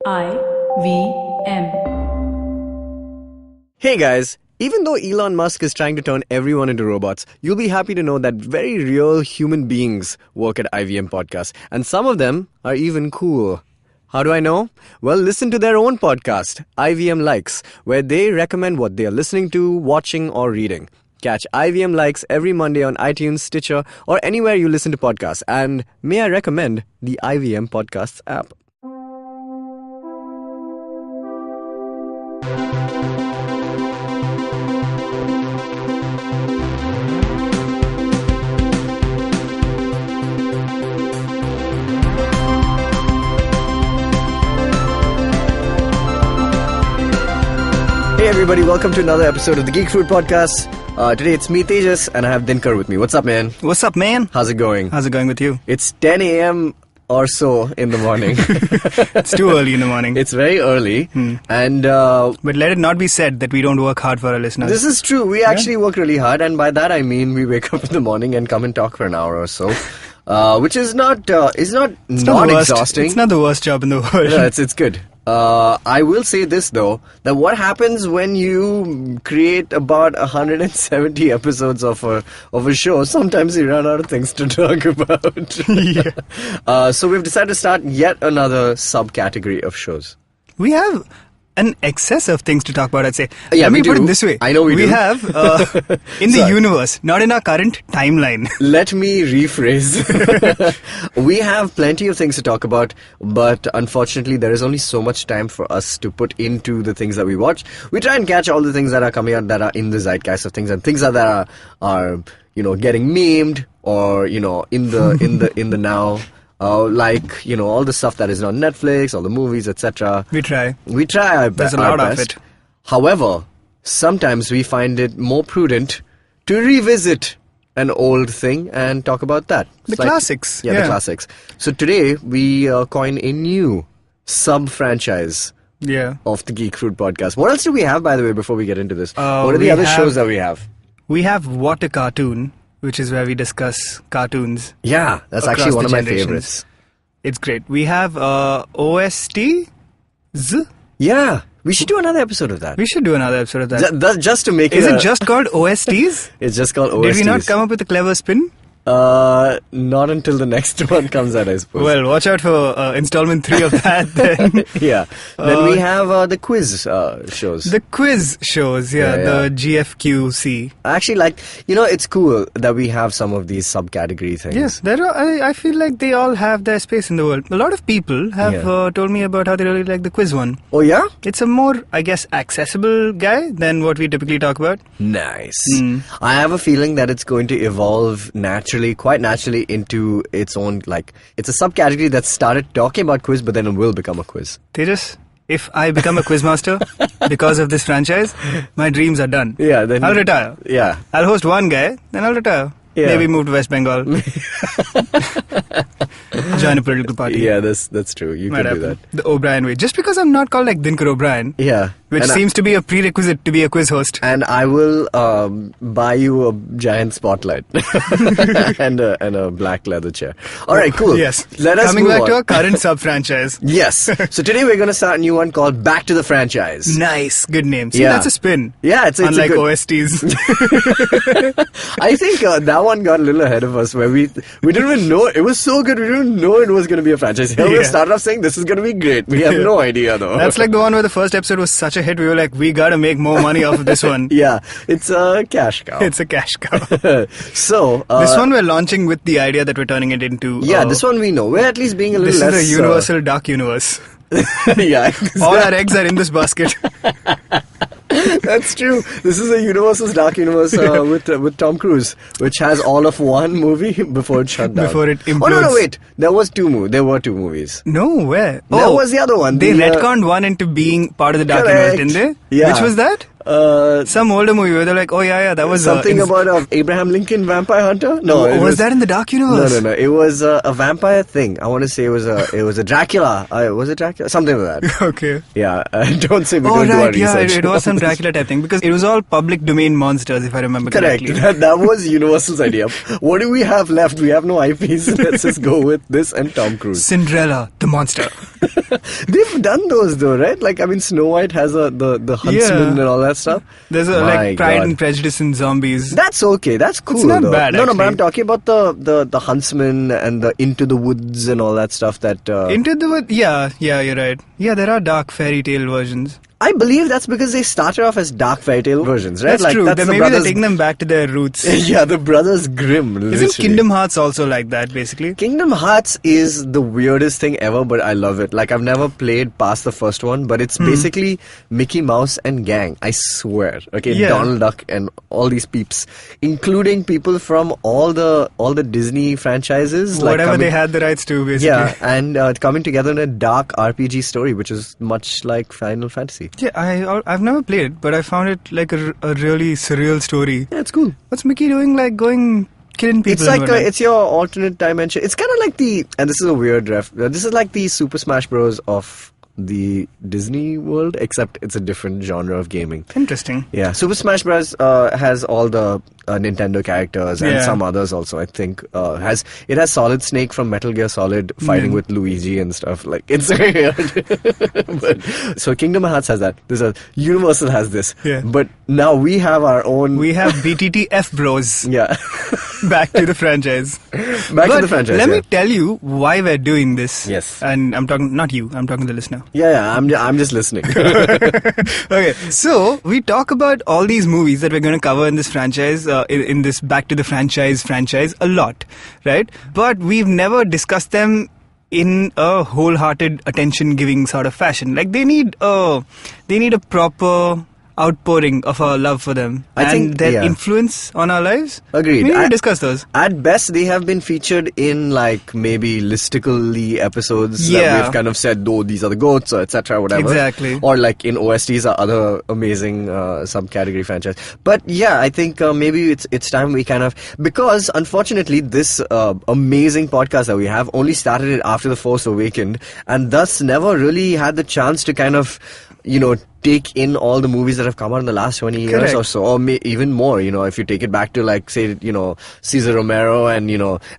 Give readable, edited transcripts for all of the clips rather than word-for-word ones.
IVM. Hey guys, even though Elon Musk is trying to turn everyone into robots, you'll be happy to know that very real human beings work at IVM Podcast, and some of them are even cool. How do I know? Well, listen to their own podcast, IVM Likes, where they recommend what they are listening to, watching, or reading. Catch IVM Likes every Monday on iTunes, Stitcher, or anywhere you listen to podcasts. And may I recommend the IVM Podcasts app. Hey everybody, welcome to another episode of the Geek Podcast. Today it's me, Tejas, and I have Dinkar with me. What's up, man? What's up, man? How's it going? How's it going with you? It's 10 a.m. or so in the morning. It's too early in the morning. It's very early. And but let it not be said that we don't work hard for our listeners. This is true. We actually work really hard, and by that I mean we wake up in the morning and come and talk for an hour or so. Which is not exhausting. It's not the worst job in the world. No, it's good. I will say this though, that what happens when you create about 170 episodes of a show, sometimes you run out of things to talk about. Yeah. So we've decided to start yet another subcategory of shows. We have an excess of things to talk about, I'd say. Yeah, Let me we put do. it this way. I know we do. We have, in the universe, not in our current timeline. Let me rephrase. We have plenty of things to talk about, but unfortunately there is only so much time for us to put into the things that we watch. We try and catch all the things that are coming out that are in the zeitgeist of things, and things that are getting memed or in the now. Like, all the stuff that is on Netflix, all the movies, etc. We try. There's a lot of it. However, sometimes we find it more prudent to revisit an old thing and talk about that. The classics. Yeah, the classics. So today, we coin a new sub-franchise of the Geek Fruit Podcast. What else do we have, by the way, before we get into this? What are the other shows that we have? We have What a Cartoon, which is where we discuss cartoons. Yeah, that's actually one of my favorites. It's great. We have OSTs. Yeah, we should do another episode of that. We should do another episode of that. Just to make it... Is it just called OSTs? It's just called OSTs. Did we not come up with a clever spin? Not until the next one comes out, I suppose. Well, watch out for installment 3 of that then. Yeah. Then we have the quiz shows. The quiz shows, the GFQC. I actually like, it's cool that we have some of these subcategory things. Yes, I feel like they all have their space in the world. A lot of people have told me about how they really like the quiz one. Oh, yeah? It's a more, I guess, accessible guy than what we typically talk about. Nice. I have a feeling that it's going to evolve quite naturally into its own, it's a subcategory that started talking about quiz, but then it will become a quiz. Tejas, if I become a quizmaster because of this franchise, my dreams are done. Yeah, then I'll retire. Yeah. I'll host one guy, then I'll retire. Yeah. Maybe move to West Bengal. Join a political party. Yeah, that's true. You Might could happen. do that. The O'Brien way. Just because I'm not called like Dinkar O'Brien. Yeah. Which seems to be a prerequisite to be a quiz host. And I will buy you a giant spotlight and a black leather chair. All right, cool. Yes. Let us Coming move back on to our current sub-franchise. Yes. So today we're going to start a new one called Back to the Franchise. Nice. Good name. See, Yeah. that's a spin. Yeah, it's unlike a good... OSTs. I think that one got a little ahead of us where we didn't even know. It was so good, we didn't know it was going to be a franchise. Here we started off saying this is going to be great. We have no idea though. That's like the one where the first episode was such a hit. We were like, we got to make more money off of this one. Yeah, it's a cash cow. It's a cash cow. So this one we're launching with the idea that we're turning it into... Yeah, this one we know. We're at least being a little less... This is a universal dark universe. Yeah, exactly. All our eggs are in this basket. That's true. This is a universe's dark universe with Tom Cruise, which has all of one movie before it shut down. Before it implodes. Oh no, wait. There were two movies. No, where? There was the other one. They retconned one into being part of the dark universe, didn't they? Yeah. Which was that? Some older movie where they're like, oh yeah, that was something about Abraham Lincoln Vampire Hunter. No, was that in the Dark Universe? No. It was a vampire thing. I want to say it was a Dracula. Was it Dracula? Something like that. Okay. Yeah. Don't say we Oh don't do our right, yeah, research. it was some Dracula type thing because it was all public domain monsters, if I remember Correct. correctly. That was Universal's idea. What do we have left? We have no IPs. Let's just go with this and Tom Cruise. Cinderella, the monster. They've done those though, right? Like, I mean, Snow White has the huntsman and all that stuff. There's like Pride and Prejudice in zombies. That's okay. That's cool. It's not though. bad. No, actually. but I'm talking about the huntsman and the Into the Woods and all that stuff. That Into the Woods. Yeah, you're right. Yeah, there are dark fairy tale versions. I believe that's because they started off as dark fairy tale versions, right? That's like, true. That's Maybe they're taking them back to their roots. Yeah, the Brothers Grimm. Isn't literally. Kingdom Hearts also like that, basically? Kingdom Hearts is the weirdest thing ever, but I love it. Like, I've never played past the first one, but it's basically Mickey Mouse and gang. I swear. Okay, Yeah. Donald Duck and all these peeps, including people from all the Disney franchises. Whatever they had the rights to, basically. Yeah, and coming together in a dark RPG story, which is much like Final Fantasy. Yeah, I've never played it, but I found it like a really surreal story. Yeah, it's cool. What's Mickey doing? Like going killing people? It's like it's your alternate dimension. It's kind of like and this is a weird ref. This is like the Super Smash Bros. Of the Disney world, except it's a different genre of gaming. Interesting. Yeah, Super Smash Bros. Has all the Nintendo characters and some others also. I think it has Solid Snake from Metal Gear Solid fighting with Luigi and stuff. Like, it's weird. But, so Kingdom Hearts has that. Universal has this. Yeah. But now we have our own. We have BTTF Bros. Yeah. Back to the franchise. Back to the franchise. Let me tell you why we're doing this. Yes. And I'm talking not you. I'm talking to the listener. Yeah. I'm just listening. Okay, so we talk about all these movies that we're going to cover in this franchise, in this Back to the franchise a lot, right? But we've never discussed them in a wholehearted, attention-giving sort of fashion. Like, they need a proper outpouring of our love for them I think their influence on our lives. Agreed. We need to discuss those. At best, they have been featured in like maybe listically episodes that we've kind of said, oh, these are the goats or etc. whatever. Exactly. Or like in OSTs or other amazing subcategory franchise. But yeah, I think maybe it's time we kind of, because unfortunately this amazing podcast that we have only started it after The Force Awakens and thus never really had the chance to kind of, take in all the movies that have come out in the last 20 years or so, or even more, if you take it back to like, say, Cesar Romero and,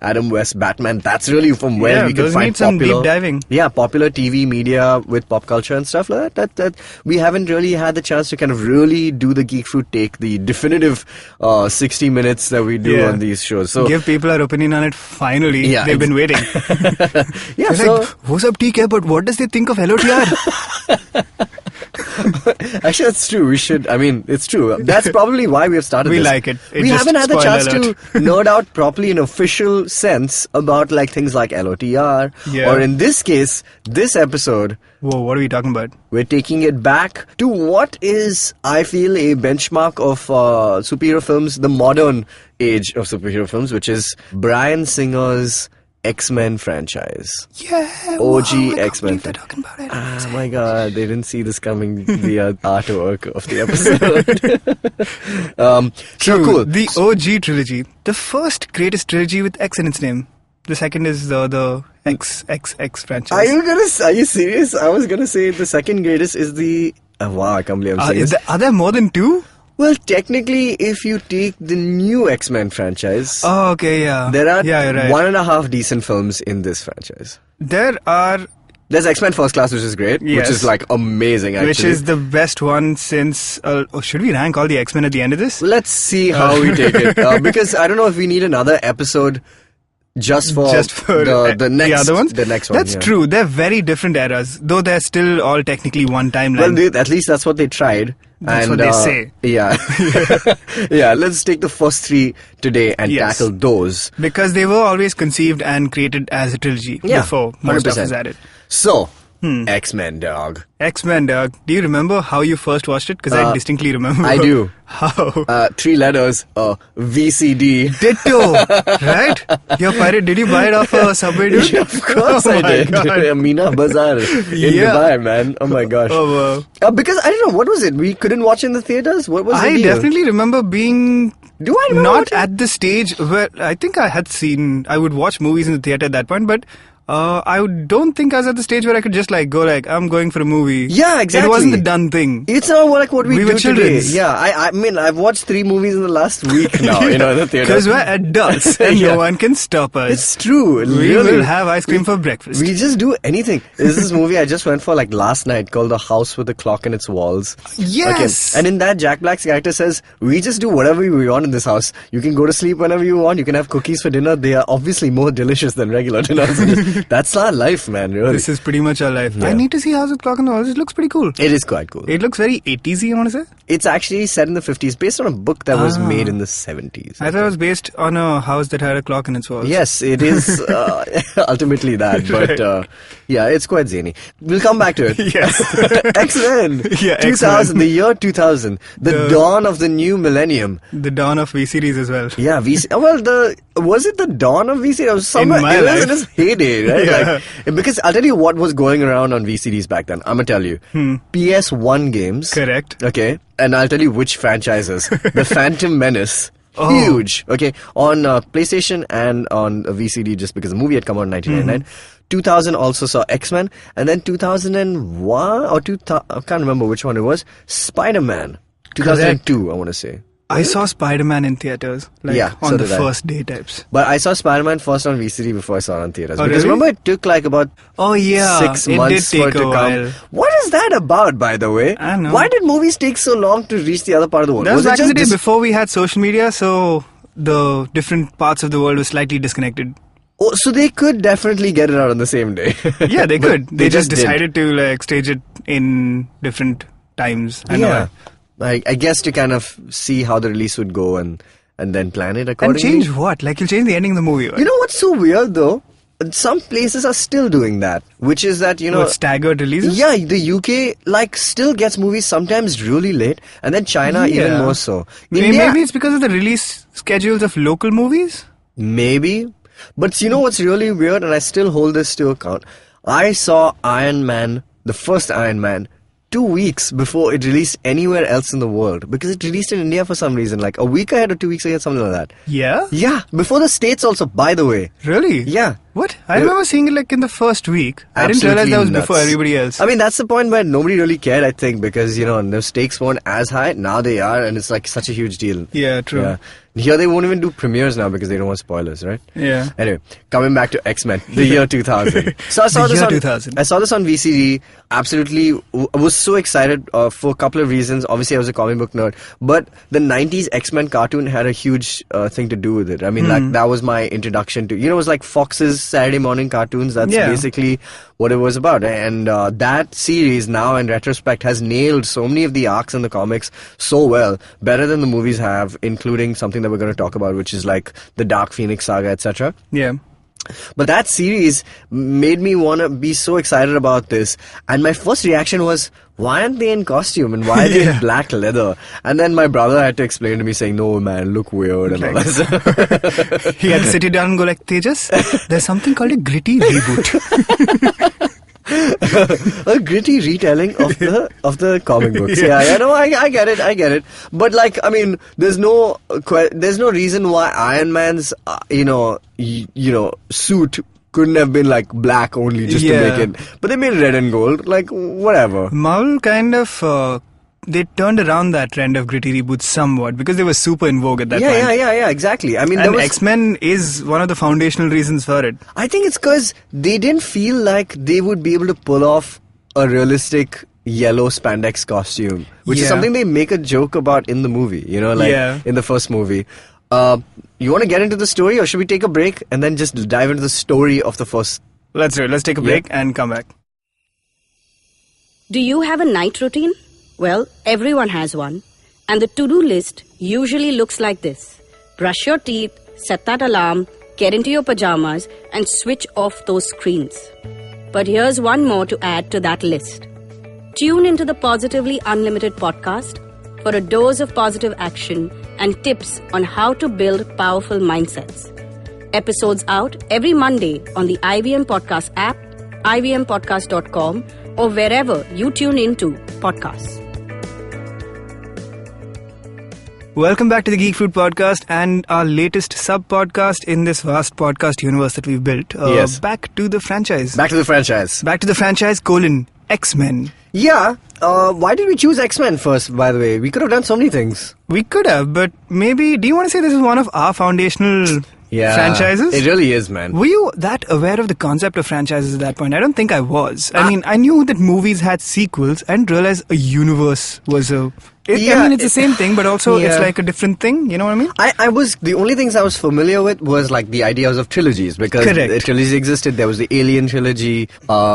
Adam West Batman, that's really from where we can find some deep diving. Yeah, popular TV media with pop culture and stuff like that we haven't really had the chance to kind of really do the Geek Fruit Take, the definitive 60 minutes that we do on these shows. So give people our opinion on it finally. Yeah, they've been waiting. Yeah, so like, what's up TK, but what does they think of LOTR? Actually, that's true. We should. I mean, it's true. That's probably why we have started. We this. like it. We haven't had the chance to nerd out properly in official sense about like things like LOTR, or in this case, this episode. Whoa, what are we talking about? We're taking it back to what is, I feel, a benchmark of superhero films, the modern age of superhero films, which is Bryan Singer's X-Men franchise. Yeah, OG X-Men. They're talking about it. Oh my god, they didn't see this coming via artwork of the episode. True, cool. The OG trilogy. The first greatest trilogy with X in its name. The second is the XXX franchise. Are you serious? I was gonna say the second greatest is the... wow, I can't believe I'm saying this. Are there more than two? Well, technically, if you take the new X-Men franchise... Oh, okay, yeah. There are you're right. 1.5 decent films in this franchise. There's X-Men First Class, which is great, which is like amazing, actually. Which is the best one since... should we rank all the X-Men at the end of this? Let's see how we take it. Because I don't know if we need another episode... Just for the next, the other ones? The next one. That's true. They're very different eras, though they're still all technically one timeline. Well, at least that's what they tried. That's what they say. Yeah. Yeah, let's take the first three today and tackle those. Because they were always conceived and created as a trilogy before most of us had it. So, X-Men, dog. X-Men, dog. Do you remember how you first watched it? Because I distinctly remember. I do. How? 3 letters, VCD. Ditto, right? Your pirate, did you buy it off a subway, dude? Yeah, of course Oh I my did. God. Amina Bazaar in Dubai, man. Oh my gosh. Oh, wow. Because I don't know, what was it? We couldn't watch in the theaters? What was the I deal? definitely remember being Do I remember not watching? at the stage where I think I would watch movies in the theater at that point, but don't think I was at the stage where I could just go I'm going for a movie. Yeah, exactly. It wasn't the done thing. It's not like what we We do were today. childrens. Yeah, I mean, I've watched 3 movies in the last week now, in the theater. Because we're adults and Yeah. no one can stop us. It's true. We really. will have ice cream for breakfast. We just do anything. There's this movie I just went for last night called The House with a Clock in Its Walls. Yes! Okay. And in that, Jack Black's character says, we just do whatever we want in this house. You can go to sleep whenever you want. You can have cookies for dinner. They are obviously more delicious than regular dinners. That's our life, man, really. This is pretty much our life. Yeah. I need to see House of Clock on the Walls. It looks pretty cool. It is quite cool. It looks very 80s-y, I want to say. It's actually set in the 50s, based on a book that was made in the 70s. I thought it was based on a house that had a clock in its walls. Yes, it is ultimately that, but yeah, it's quite zany. We'll come back to it. Yes. X-Men, Yeah, 2000, X-Men. the year 2000, the dawn of the new millennium. The dawn of V-series as well. Yeah, was it the dawn of VCD? It was somewhere, In my it was life. in its heyday, right? Yeah. Because I'll tell you what was going around on VCDs back then. I'm gonna tell you. PS1 games. Correct. Okay, and I'll tell you which franchises. The Phantom Menace. Oh. Huge. Okay, on PlayStation and on VCD, just because the movie had come out in 1999. 2000 also saw X-Men, and then 2001 or I can't remember which one it was. Spider-Man. 2002, I want to say. I saw Spider-Man in theaters. Yeah, on so the did I. first day types. But I saw Spider-Man first on VCD before I saw it on theaters. Oh, Because really? remember, it took about Oh, yeah. 6 It months did for it take to a come. while. What is that about, by the way? I know. Why did movies take so long to reach the other part of the world? That was it back in just the day before we had social media, so the different parts of the world were slightly disconnected. Oh, so they could definitely get it out on the same day. Yeah, they But could. They just didn't. decided to stage it in different times. I know. Yeah. I guess to kind of see how the release would go and then plan it And accordingly. change what? You'll change the ending of the movie. You know what's so weird though? Some places are still doing that, which is that, What, staggered releases? Yeah, the UK still gets movies sometimes really late, and then China even Yeah. more so. Maybe India, it's because of the release schedules of local movies? maybe, but you know what's really weird, and I still hold this to account. I saw Iron Man, the first Iron Man, 2 weeks before it released anywhere else in the world, because it released in India for some reason, a week ahead or 2 weeks ahead, something like that. Yeah? Yeah, before the States also, by the way. Really? Yeah. What? I remember seeing it in the first week. I didn't realize Absolutely that was nuts. before everybody else. I mean, that's the point where nobody really cared, I think, because, the stakes weren't as high. Now they are, and it's such a huge deal. Yeah, true. Yeah. Here they won't even do premieres now because they don't want spoilers, right? Yeah. Anyway, coming back to X-Men, the year 2000. So I saw The this year on 2000. I saw this on VCD. Absolutely, I was so excited for a couple of reasons. Obviously, I was a comic book nerd, but the 90s X-Men cartoon had a huge thing to do with it. I mean, that was my introduction to. It was like Fox's Saturday morning cartoons. That's basically what it was about. And that series, now in retrospect, has nailed so many of the arcs in the comics so well, better than the movies have, including something that we're going to talk about, which is the Dark Phoenix saga, etc. Yeah. But that series made me want to be so excited about this. And my first reaction was, why aren't they in costume and why are they in black leather? And then my brother had to explain to me saying, no man, look weird and all that stuff. He had to sit you down and go Tejas, there's something called a gritty reboot. A gritty retelling of the comic books. Yeah, no, I get it. But there's no reason why Iron Man's suit couldn't have been black only just to make it. But they made red and gold. Whatever. Marvel kind of they turned around that trend of gritty reboots somewhat because they were super in vogue at that point. Yeah, exactly. I mean, and X-Men is one of the foundational reasons for it. I think it's because they didn't feel like they would be able to pull off a realistic yellow spandex costume, which is something they make a joke about in the movie, in the first movie. You want to get into the story, or should we take a break and then just dive into the story of the first? Let's do it. Let's take a break and come back. Do you have a night routine? Well, everyone has one. And the to-do list usually looks like this. Brush your teeth, set that alarm, get into your pajamas, and switch off those screens. But here's one more to add to that list. Tune into the Positively Unlimited podcast for a dose of positive action and tips on how to build powerful mindsets. Episodes out every Monday on the IVM Podcast app, ivmpodcast.com, or wherever you tune into podcasts. Welcome back to the Geek Fruit Podcast and our latest sub-podcast in this vast podcast universe that we've built. Yes. Back to the franchise. Back to the franchise. Back to the franchise, X-Men. Yeah. Why did we choose X-Men first, by the way? We could have done so many things. We could have, but maybe... Do you want to say this is one of our foundational franchises? It really is, man. Were you that aware of the concept of franchises at that point? I don't think I was. I mean, I knew that movies had sequels and realized a universe was a... it's the same thing, but also it's like a different thing. You know what I mean? The only things I was familiar with was like the ideas of trilogies, because the trilogy existed. There was the Alien trilogy,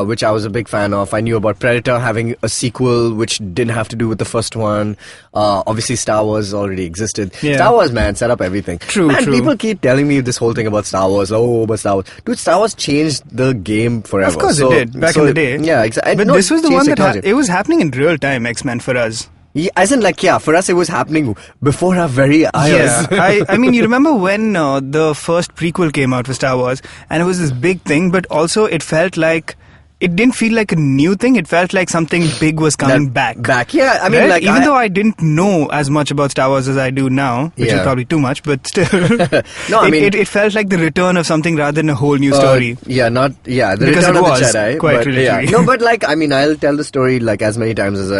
which I was a big fan of. I knew about Predator having a sequel, which didn't have to do with the first one. Obviously, Star Wars already existed. Yeah. Star Wars, man, set up everything. True. People keep telling me this whole thing about Star Wars. Oh, but Star Wars. Dude, Star Wars changed the game forever. Of course it did, back in the day. Yeah, exactly. But this was the one that it was happening in real time, X-Men, for us. Yeah, as in, for us it was happening before our very eyes. Yeah, I mean, you remember when the first prequel came out for Star Wars, and it was this big thing, but also it felt like... It didn't feel like a new thing. It felt like something big was coming back. Yeah, I mean, right? Even though I didn't know as much about Star Wars as I do now, which is probably too much, but still, it felt like the return of something rather than a whole new story. The because return of the Jedi. Quite literally. No, but I'll tell the story as many times as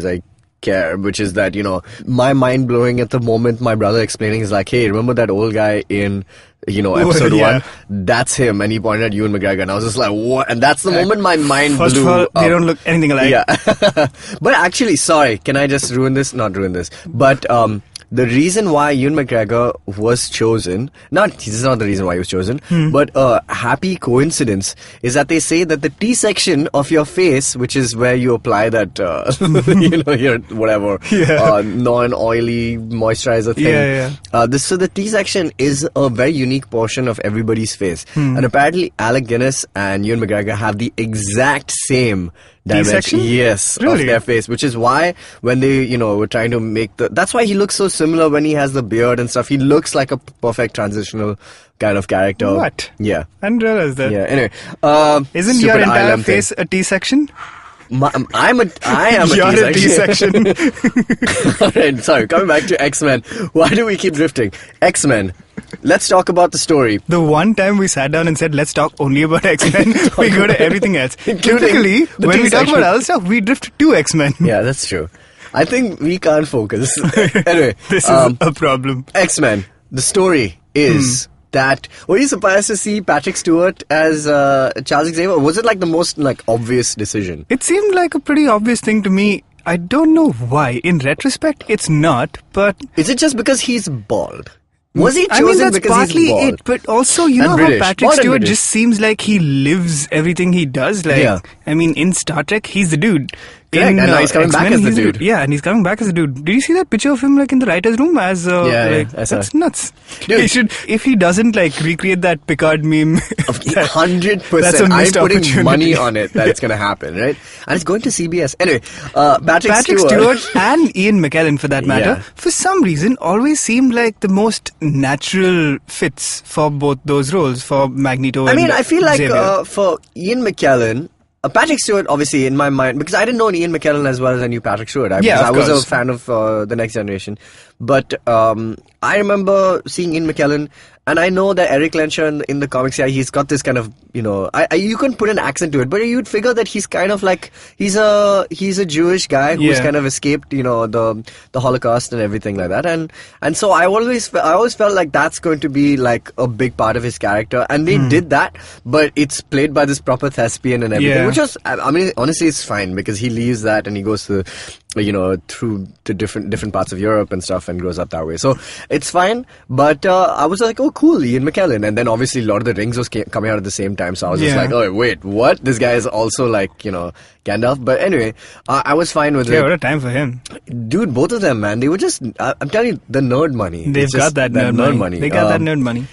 I care, which is that, my mind blowing at the moment my brother explaining is like, hey, remember that old guy in episode 1? That's him, and he pointed at Ewan McGregor, and I was just like, what? And that's the moment my mind blew. First of all, they don't look anything alike. Yeah. But actually, sorry, can I just not ruin this, but the reason why Ewan McGregor was chosen, this is not the reason why he was chosen, but a happy coincidence is that they say that the T section of your face, which is where you apply that, your whatever, non-oily moisturizer thing. So the T section is a very unique portion of everybody's face. And apparently Alec Guinness and Ewan McGregor have the exact same dimension, of their face, which is why when they, were trying to make that's why he looks so similar when he has the beard and stuff. He looks like a perfect transitional kind of character. What? Yeah. I didn't realize that. Yeah, anyway. Isn't your entire face a T-section? I am a You're T-section. A T-section. Alright, sorry, coming back to X-Men. Why do we keep drifting? X-Men. Let's talk about the story. The one time we sat down and said, let's talk only about X-Men, we go to everything else. Typically, when we talk about other stuff, we drift to X-Men. Yeah, that's true. I think we can't focus. Anyway. This is a problem. X-Men. The story is... that were you surprised to see Patrick Stewart as Charles Xavier? Or was it the most obvious decision? It seemed like a pretty obvious thing to me. I don't know why. In retrospect, it's not. But is it just because he's bald? Was he chosen because he's bald? It, but also how Patrick Stewart just seems like he lives everything he does. I mean, in Star Trek, he's the dude. And now he's coming back as the dude. Yeah, and he's coming back as a dude. Did you see that picture of him in the writer's room as that's nuts. Dude. He should, if he doesn't recreate that Picard meme, 100%. That's a missed I'm putting opportunity. money on it that it's going to happen, right? And it's going to CBS. Anyway, Patrick Stewart and Ian McKellen, for that matter, for some reason, always seemed like the most natural fits for both those roles, for Magneto and I feel like Xavier. for Ian McKellen, Patrick Stewart, obviously, in my mind, because I didn't know Ian McKellen as well as I knew Patrick Stewart. I was a fan of The Next Generation. But I remember seeing Ian McKellen, and I know that Eric Lensher in the comics, he's got this kind of, you couldn't put an accent to it, but you'd figure that he's kind of he's a Jewish guy who's kind of escaped, the Holocaust and everything like that. And so I always felt like that's going to be a big part of his character. And they did that, but it's played by this proper thespian and everything, which was, honestly, it's fine because he leaves that and he goes to, through to different parts of Europe and stuff and grows up that way. So it's fine, but I was like, oh, cool, Ian McKellen. And then obviously Lord of the Rings was coming out at the same time, so I was just like, oh, wait, what? This guy is also Gandalf. But anyway, I was fine with it. Yeah, what a time for him. Dude, both of them, man, they were just, I'm telling you, the nerd money. They've got that nerd money. They got that nerd money.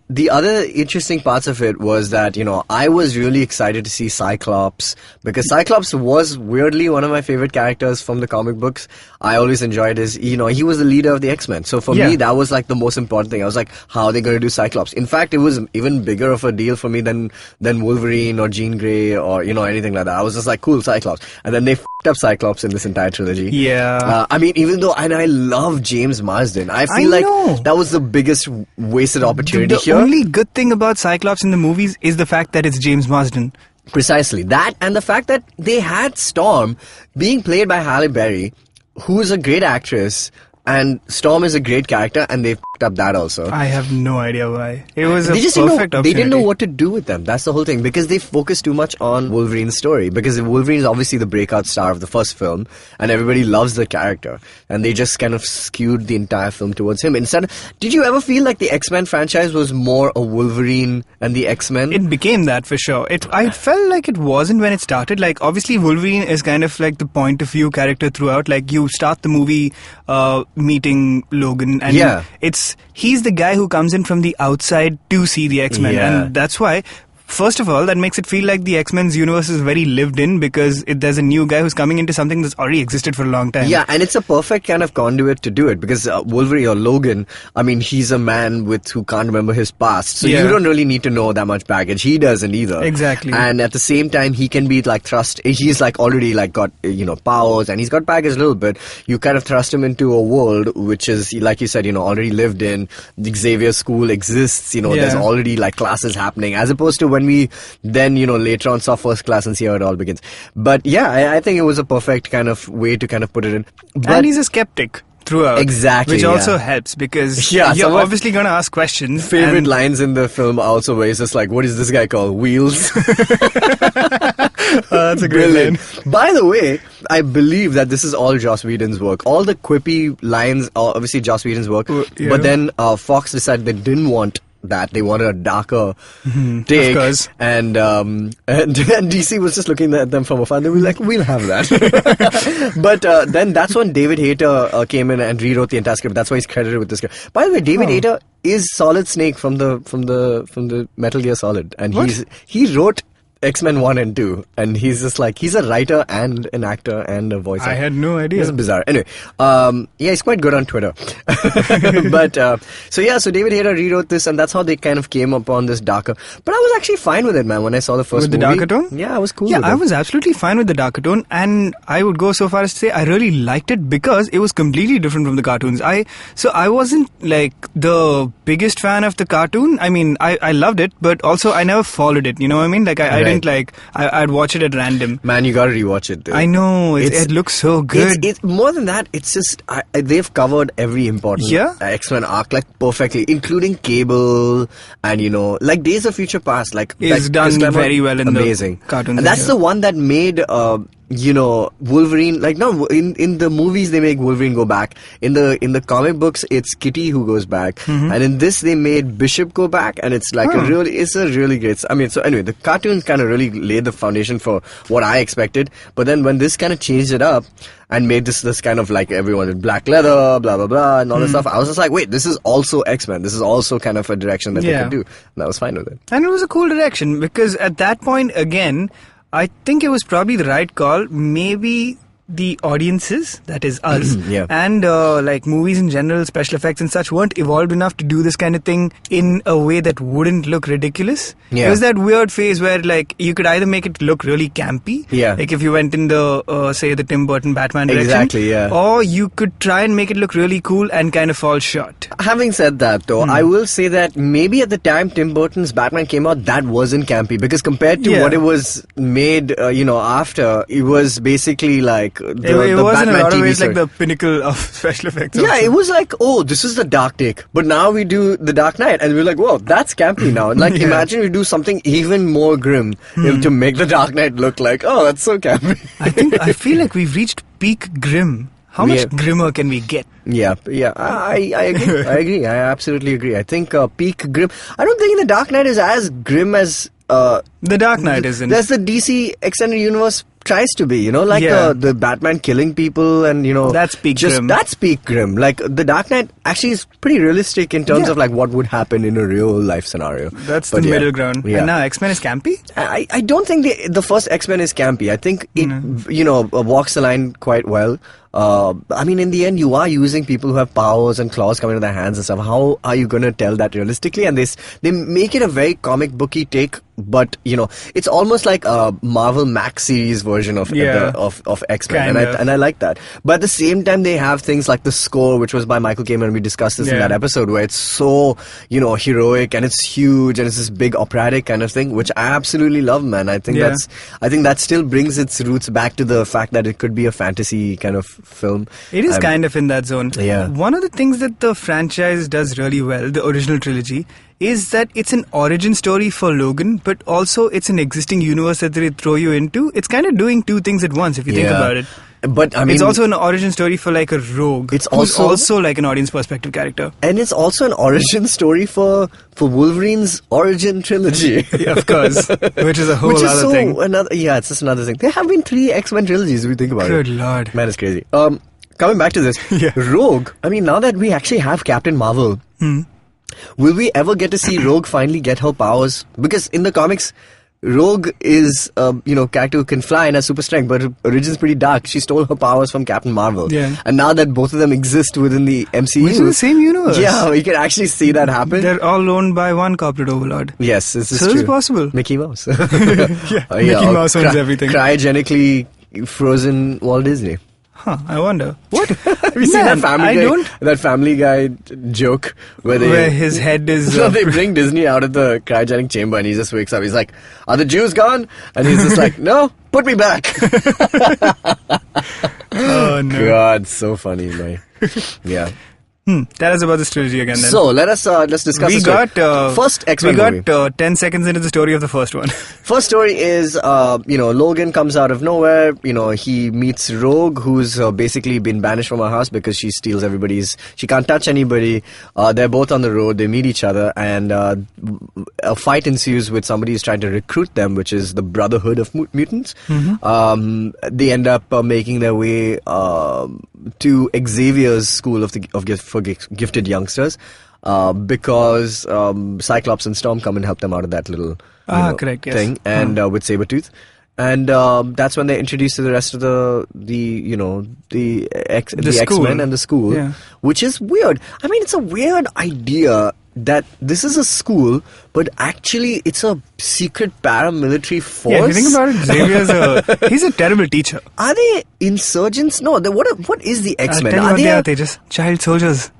the other interesting parts of it was that, I was really excited to see Cyclops, because Cyclops was weirdly one of my favorite characters from the comic books. I always enjoyed he was the leader of the X-Men. So for me, that was like the most important thing. I was like, how are they going to do Cyclops? In fact, it was even bigger of a deal for me than Wolverine or Jean Grey or, anything like that. I was just like, cool, Cyclops. And then they f***ed up Cyclops in this entire trilogy. Yeah. Even though, and I love James Marsden. I feel like that was the biggest wasted opportunity here. The only good thing about Cyclops in the movies is the fact that it's James Marsden. Precisely. That and the fact that they had Storm being played by Halle Berry, who is a great actress, and Storm is a great character, and they f***ed up that also. I have no idea why. It was a perfect opportunity. They didn't know what to do with them. That's the whole thing. Because they focused too much on Wolverine's story. Because Wolverine is obviously the breakout star of the first film, and everybody loves the character. And they just kind of skewed the entire film towards him. Instead, did you ever feel like the X-Men franchise was more a Wolverine and the X-Men? It became that for sure. I felt like it wasn't when it started. Like, obviously Wolverine is kind of like the point of view character throughout. Like, you start the movie meeting Logan, and he's the guy who comes in from the outside to see the X-Men, and that's why, first of all, that makes it feel like the X-Men's universe is very lived in, because there's a new guy who's coming into something that's already existed for a long time. Yeah, and it's a perfect kind of conduit to do it, because Wolverine or Logan, he's a man who can't remember his past, so you don't really need to know that much baggage. He doesn't either. Exactly. And at the same time, he can be like he's like already like got, powers, and he's got baggage a little bit. You kind of thrust him into a world which is, like you said, already lived in. The Xavier School exists, there's already like classes happening, as opposed to when we then, later on saw First Class and see how it all begins. But yeah, I think it was a perfect kind of way to kind of put it in. And he's a skeptic throughout. Exactly. Which also helps, because you're obviously going to ask questions. Favorite lines in the film also where he's just like, what is this guy called? Wheels? That's a great line. By the way, I believe that this is all Joss Whedon's work. All the quippy lines are obviously Joss Whedon's work. But then Fox decided they didn't want that. They wanted a darker take. Of course. And DC was just looking at them from afar, and they were like, we'll have that. But then that's when David Hayter came in and rewrote the entire script. That's why he's credited with this script. By the way, David Hayter is Solid Snake from the Metal Gear Solid, and he wrote X-Men 1 and 2, and he's just like, he's a writer and an actor and a voice actor. I had no idea. It's bizarre. Anyway, he's quite good on Twitter. But, so David Hayter rewrote this, and that's how they kind of came upon this darker. But I was actually fine with it, man, when I saw the first movie. With the darker tone? Yeah, I was cool with it. I was absolutely fine with the darker tone, and I would go so far as to say I really liked it because it was completely different from the cartoons. I wasn't like the biggest fan of the cartoon. I mean, I loved it, but also I never followed it, you know what I mean? Like, I didn't like, I'd watch it at random. Man, you gotta rewatch it, dude. I know, it looks so good. It's more than that, it's just, they've covered every important X-Men arc, like, perfectly, including Cable, and, like, Days of Future Past, like... It's done very well in the cartoons. And that's the one that made... Wolverine, like, no, in the movies they make Wolverine go back. In the comic books, it's Kitty who goes back. And in this, they made Bishop go back, and it's like it's a really great, I mean, so anyway, the cartoons kind of really laid the foundation for what I expected, but then when this kind of changed it up, and made this kind of like everyone in black leather, blah, blah, blah, and all this stuff, I was just like, wait, this is also X-Men. This is also kind of a direction that they could do. And I was fine with it. And it was a cool direction, because at that point, again, I think it was probably the right call. Maybe the audiences, that is us, and like movies in general, special effects and such, weren't evolved enough to do this kind of thing in a way that wouldn't look ridiculous. It was that weird phase where like you could either make it look really campy, like if you went in the say the Tim Burton Batman direction, or you could try and make it look really cool and kind of fall short. Having said that though, I will say that maybe at the time Tim Burton's Batman came out, that wasn't campy, because compared to what it was made after, it was basically like it was in a lot of ways like the pinnacle of special effects. Yeah, it was like, oh, this is the Dark take, but now we do the Dark Knight, and we're like, whoa, that's campy now. And like, imagine we do something even more grim to make the Dark Knight look like, oh, that's so campy. I feel like we've reached peak grim. How much grimmer can we get? Yeah, I agree. I agree. I absolutely agree. I think peak grim. I don't think the Dark Knight is as grim as the Dark Knight isn't. There's the DC Extended Universe tries to be, like the Batman killing people and, That's peak grim. That's peak grim. Like, the Dark Knight actually is pretty realistic in terms of, like, what would happen in a real life scenario. That's the middle ground. Yeah. And now X-Men is campy? I don't think the first X-Men is campy. I think it, walks the line quite well. I mean, in the end, you are using people who have powers and claws coming to their hands and stuff. How are you going to tell that realistically? And they make it a very comic booky take, but it's almost like a Marvel Max series version of X-Men, and I like that. But at the same time, they have things like the score, which was by Michael Kamen, and we discussed this in that episode, where it's so heroic and it's huge and it's this big operatic kind of thing, which I absolutely love, man. I think that still brings its roots back to the fact that it could be a fantasy kind of film. It is kind of in that zone. Yeah. One of the things that the franchise does really well, the original trilogy, is that it's an origin story for Logan, but also it's an existing universe that they throw you into. It's kind of doing two things at once if you think about it. But I mean, it's also an origin story for like a rogue. It's also like an audience perspective character, and it's also an origin story for Wolverine's origin trilogy. Yeah, of course, which is a whole other thing. It's just another thing. There have been 3 X-Men trilogies. If we think about it. Good lord, man, it's crazy. Coming back to this, Rogue. I mean, now that we actually have Captain Marvel, will we ever get to see Rogue finally get her powers? Because in the comics, Rogue is character who can fly and has super strength, but her origin's pretty dark. She stole her powers from Captain Marvel. Yeah. And now that both of them exist within the MCU, which is the same universe. Yeah, we can actually see that happen. They're all owned by one corporate overlord. Yes, this is true. So it's possible. Mickey Mouse. Mickey Mouse owns everything. Cryogenically frozen Walt Disney. Huh, I wonder. What? Have you seen that Family Guy joke where his head is... So they bring Disney out of the cryogenic chamber and he just wakes up. He's like, are the Jews gone? And he's just like, no, put me back. Oh, no. God, so funny, man. Yeah. Tell us about this trilogy again then. So, let's discuss first X-Men movie. We got 10 seconds into the story of the first one. First story is, Logan comes out of nowhere. He meets Rogue, who's basically been banished from her house because she steals she can't touch anybody. They're both on the road. They meet each other and a fight ensues with somebody who's trying to recruit them, which is the Brotherhood of Mutants. They end up making their way to Xavier's school for gifted youngsters, because Cyclops and Storm come and help them out of that little thing, and with Sabretooth. And that's when they're introduced to the rest of the X-Men and the school, which is weird. I mean, it's a weird idea that this is a school, but actually it's a secret paramilitary force. Yeah, if you think about it, he's a terrible teacher. Are they insurgents? No, what is the X-Men? They're just child soldiers.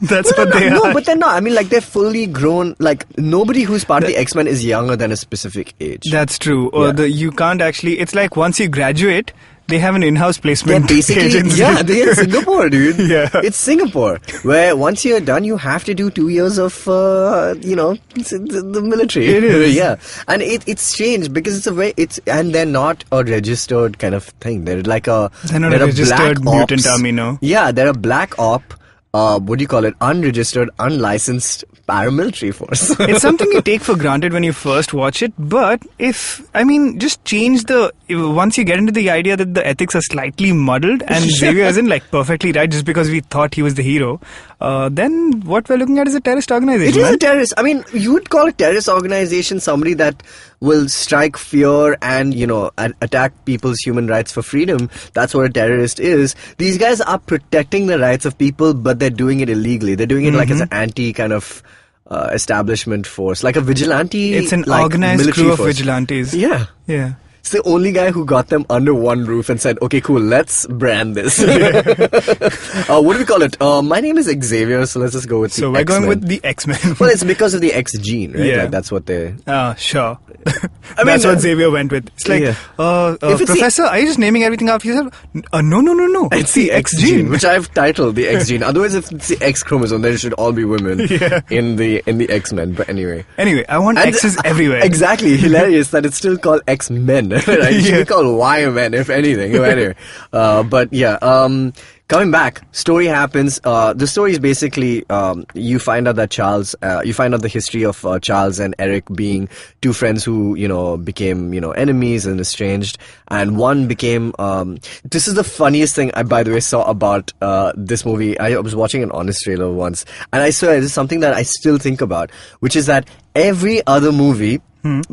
That's what they are. No, but they're not. I mean, like, they're fully grown. Like, nobody who's part of the X-Men is younger than a specific age. That's true. Or you can't actually... It's like once you graduate, they have an in-house placement agency. Yeah, they're in Singapore, dude. Yeah. It's Singapore, where once you're done, you have to do 2 years of, the military. It is. Yeah. And it's strange because and they're not a registered kind of thing. They're like they're not a registered mutant army, no? Yeah, they're a black op. What do you call it? Unregistered, unlicensed paramilitary force. It's something you take for granted when you first watch it, but just change once you get into the idea that the ethics are slightly muddled and Xavier isn't like perfectly right just because we thought he was the hero, then what we're looking at is a terrorist organization. It is a terrorist. I mean, you would call a terrorist organization somebody that will strike fear and, attack people's human rights for freedom. That's what a terrorist is. These guys are protecting the rights of people, but they're doing it illegally. They're doing it like as an anti kind of establishment force, like a vigilante. It's an organized crew of vigilantes. Yeah. Yeah. It's the only guy who got them under one roof and said, okay, cool, let's brand this. What do we call it? My name is Xavier, so let's just go with the X-Men. So we're going with the X-Men. Well, it's because of the X gene, right? Yeah. Like, that's what they... Sure. That's what Xavier went with. It's like, Professor, are you just naming everything after yourself? No. It's the X gene, which I've titled the X gene. Otherwise, if it's the X chromosome, then it should all be women in the X-Men. But anyway. Anyway, I want X's everywhere. Exactly. Hilarious that it's still called X-Men. Right? It should be called Y-Men, if anything. Anyway. Coming back, story happens. The story is basically you find out that you find out the history of Charles and Eric being two friends who became enemies and estranged, and one became. This is the funniest thing I, by the way, saw about this movie. I was watching an Honest trailer once, and I saw it is something that I still think about, which is that every other movie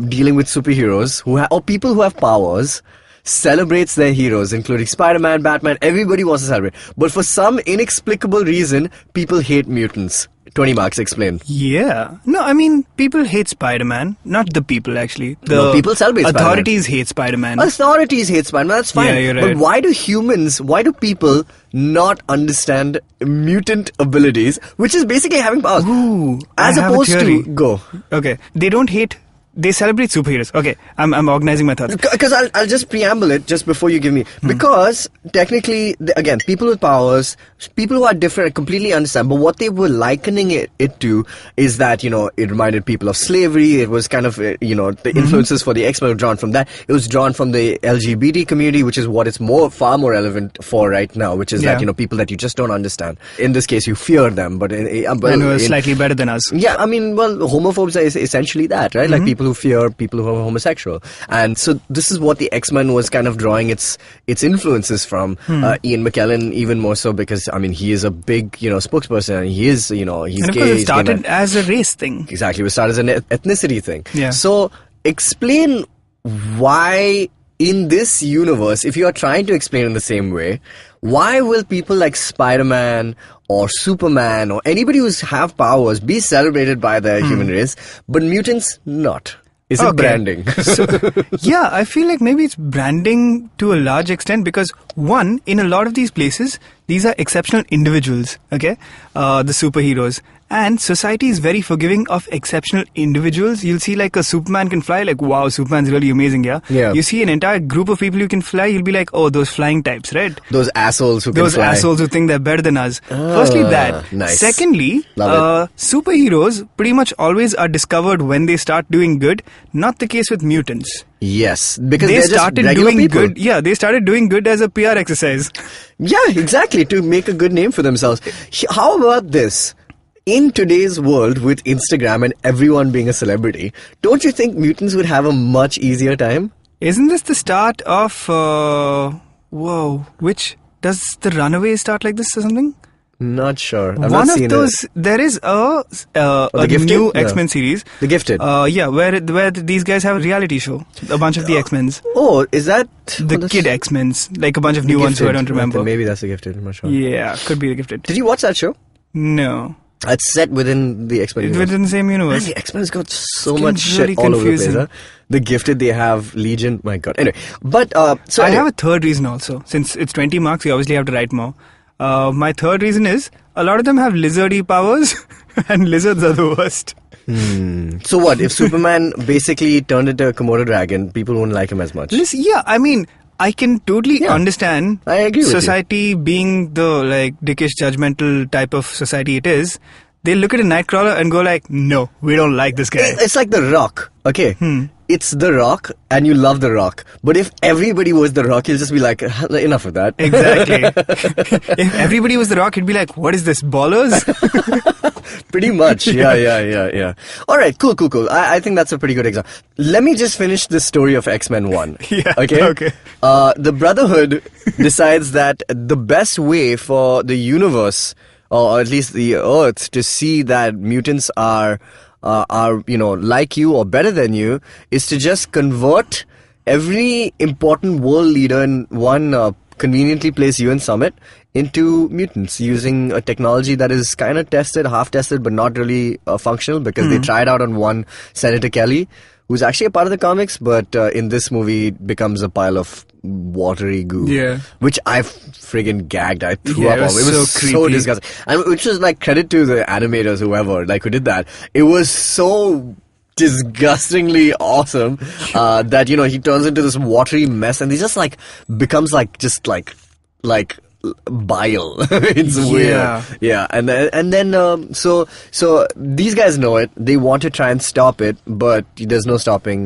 dealing with superheroes or people who have powers celebrates their heroes, including Spider-Man, Batman. Everybody wants to celebrate. But for some inexplicable reason, people hate mutants. 20 marks, explain. Yeah. No, I mean, people hate Spider-Man. Not the people, actually. No, people celebrate Spider-Man. Authorities hate Spider-Man. Authorities hate Spider-Man, that's fine. Yeah, you're right. But why do people not understand mutant abilities, which is basically having powers? Ooh, as I have a opposed theory. to... Go. Okay. They don't hate... They celebrate superheroes. Okay, I'm organizing my thoughts. Because I'll just preamble it just before you give me. Because technically, again, people with powers, people who are different, completely understand. But what they were likening it to is that, it reminded people of slavery. It was kind of, the influences for the X-Men were drawn from that. It was drawn from the LGBT community, which is what it's far more relevant for right now, which is that, people that you just don't understand. In this case, you fear them, but and who are slightly better than us. Yeah, I mean, well, homophobes are essentially that, right? Like people who fear people who are homosexual. And so this is what the X-Men was kind of drawing its influences from. Ian McKellen even more so because, I mean, he is a big, spokesperson, and he is, he's and of gay. course it started as a race thing. Exactly, it started as an ethnicity thing. Yeah. So explain why in this universe, if you are trying to explain in the same way, why will people like Spider-Man or Superman or anybody who have powers be celebrated by the human race, but mutants not? Is it branding? Yeah, I feel like maybe it's branding to a large extent because, one, in a lot of these places, these are exceptional individuals, okay? The superheroes. And society is very forgiving of exceptional individuals. You'll see like a Superman can fly, like, wow, Superman's really amazing, yeah? Yeah. You see an entire group of people who can fly, you'll be like, oh, those flying types, right? Those assholes who can Those fly. assholes who think they're better than us. Firstly, that. Nice. Secondly, superheroes pretty much always are discovered when they start doing good. Not the case with mutants. Yes, because They they're just started regular doing people. good. Yeah, they started doing good as a PR exercise. Yeah, exactly, to make a good name for themselves. How about this? In today's world with Instagram and everyone being a celebrity, don't you think mutants would have a much easier time? Isn't this the start of... which... Does The Runaway start like this or something? Not sure. I've One not of seen those... There is a Gifted? new No. X-Men series. The Gifted. Yeah, where these guys have a reality show. A bunch of the X-Men's. Oh, is that... The kid X-Men's. Like a bunch of new ones who I don't remember. Okay, maybe that's The Gifted, I'm not sure. Yeah, could be The Gifted. Did you watch that show? No. It's set within the X-Men universe. Within the same Man, universe. the X-Men's got so It's much really shit all over the place. confusing. Huh? The Gifted, they have Legion. My God. Anyway, but... so I anyway. have a third reason also. Since it's 20 marks, you obviously have to write more. My third reason is, a lot of them have lizardy powers, and lizards are the worst. So what, if Superman basically turned into a Komodo dragon, people wouldn't like him as much? Listen, yeah, I mean, I can totally understand I agree with society being the like dickish judgmental type of society it is. They look at a Nightcrawler and go like, no, we don't like this guy. It's like The Rock, okay? It's The Rock, and you love The Rock. But if everybody was The Rock, you'll just be like, enough of that. Exactly. If everybody was The Rock, it'd be like, what is this, ballers? Pretty much, yeah. All right, cool. I think that's a pretty good example. Let me just finish the story of X-Men 1. Yeah, Okay? okay. The Brotherhood decides that the best way for the universe, or at least the Earth, to see that mutants are like you or better than you, is to just convert every important world leader in one conveniently placed UN summit into mutants using a technology that is kind of tested, half tested, but not really functional, because they tried out on one Senator Kelly, who's actually a part of the comics, but in this movie becomes a pile of watery goo. Yeah. Which I friggin' gagged. I threw Yeah, up. it was It was so so creepy. disgusting. And which was like credit to the animators, whoever, like who did that. It was so disgustingly awesome that, he turns into this watery mess, and he just like becomes like just like bile. It's weird. Yeah. And then so these guys know it. They want to try and stop it, but there's no stopping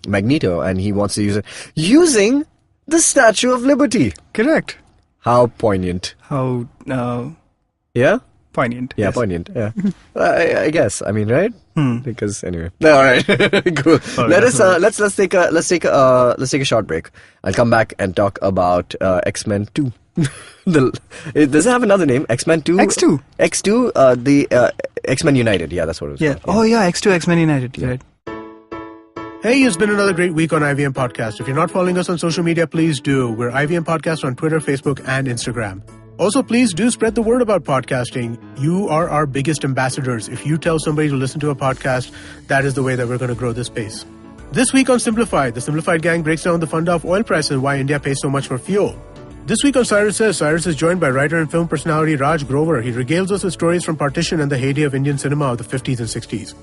Magneto, and he wants to use it using the Statue of Liberty. Correct. How poignant. How Yeah? poignant. Yeah, yes. poignant. Yeah. I guess. I mean, right? Because anyway. All right. Cool. Oh, Let's take a short break. I'll come back and talk about X-Men 2. Does it have another name? X-Men 2? X2. X2, the X-Men United. Yeah, that's what it was Yeah. called. Oh, yeah, X2 X-Men United. Yeah. Right. Hey, it's been another great week on IVM Podcast. If you're not following us on social media, please do. We're IVM Podcast on Twitter, Facebook, and Instagram. Also, please do spread the word about podcasting. You are our biggest ambassadors. If you tell somebody to listen to a podcast, that is the way that we're going to grow this space. This week on Simplified, the Simplified gang breaks down the funda of oil prices and why India pays so much for fuel. This week on Cyrus is joined by writer and film personality Raj Grover. He regales us with stories from partition and the heyday of Indian cinema of the 50s and 60s.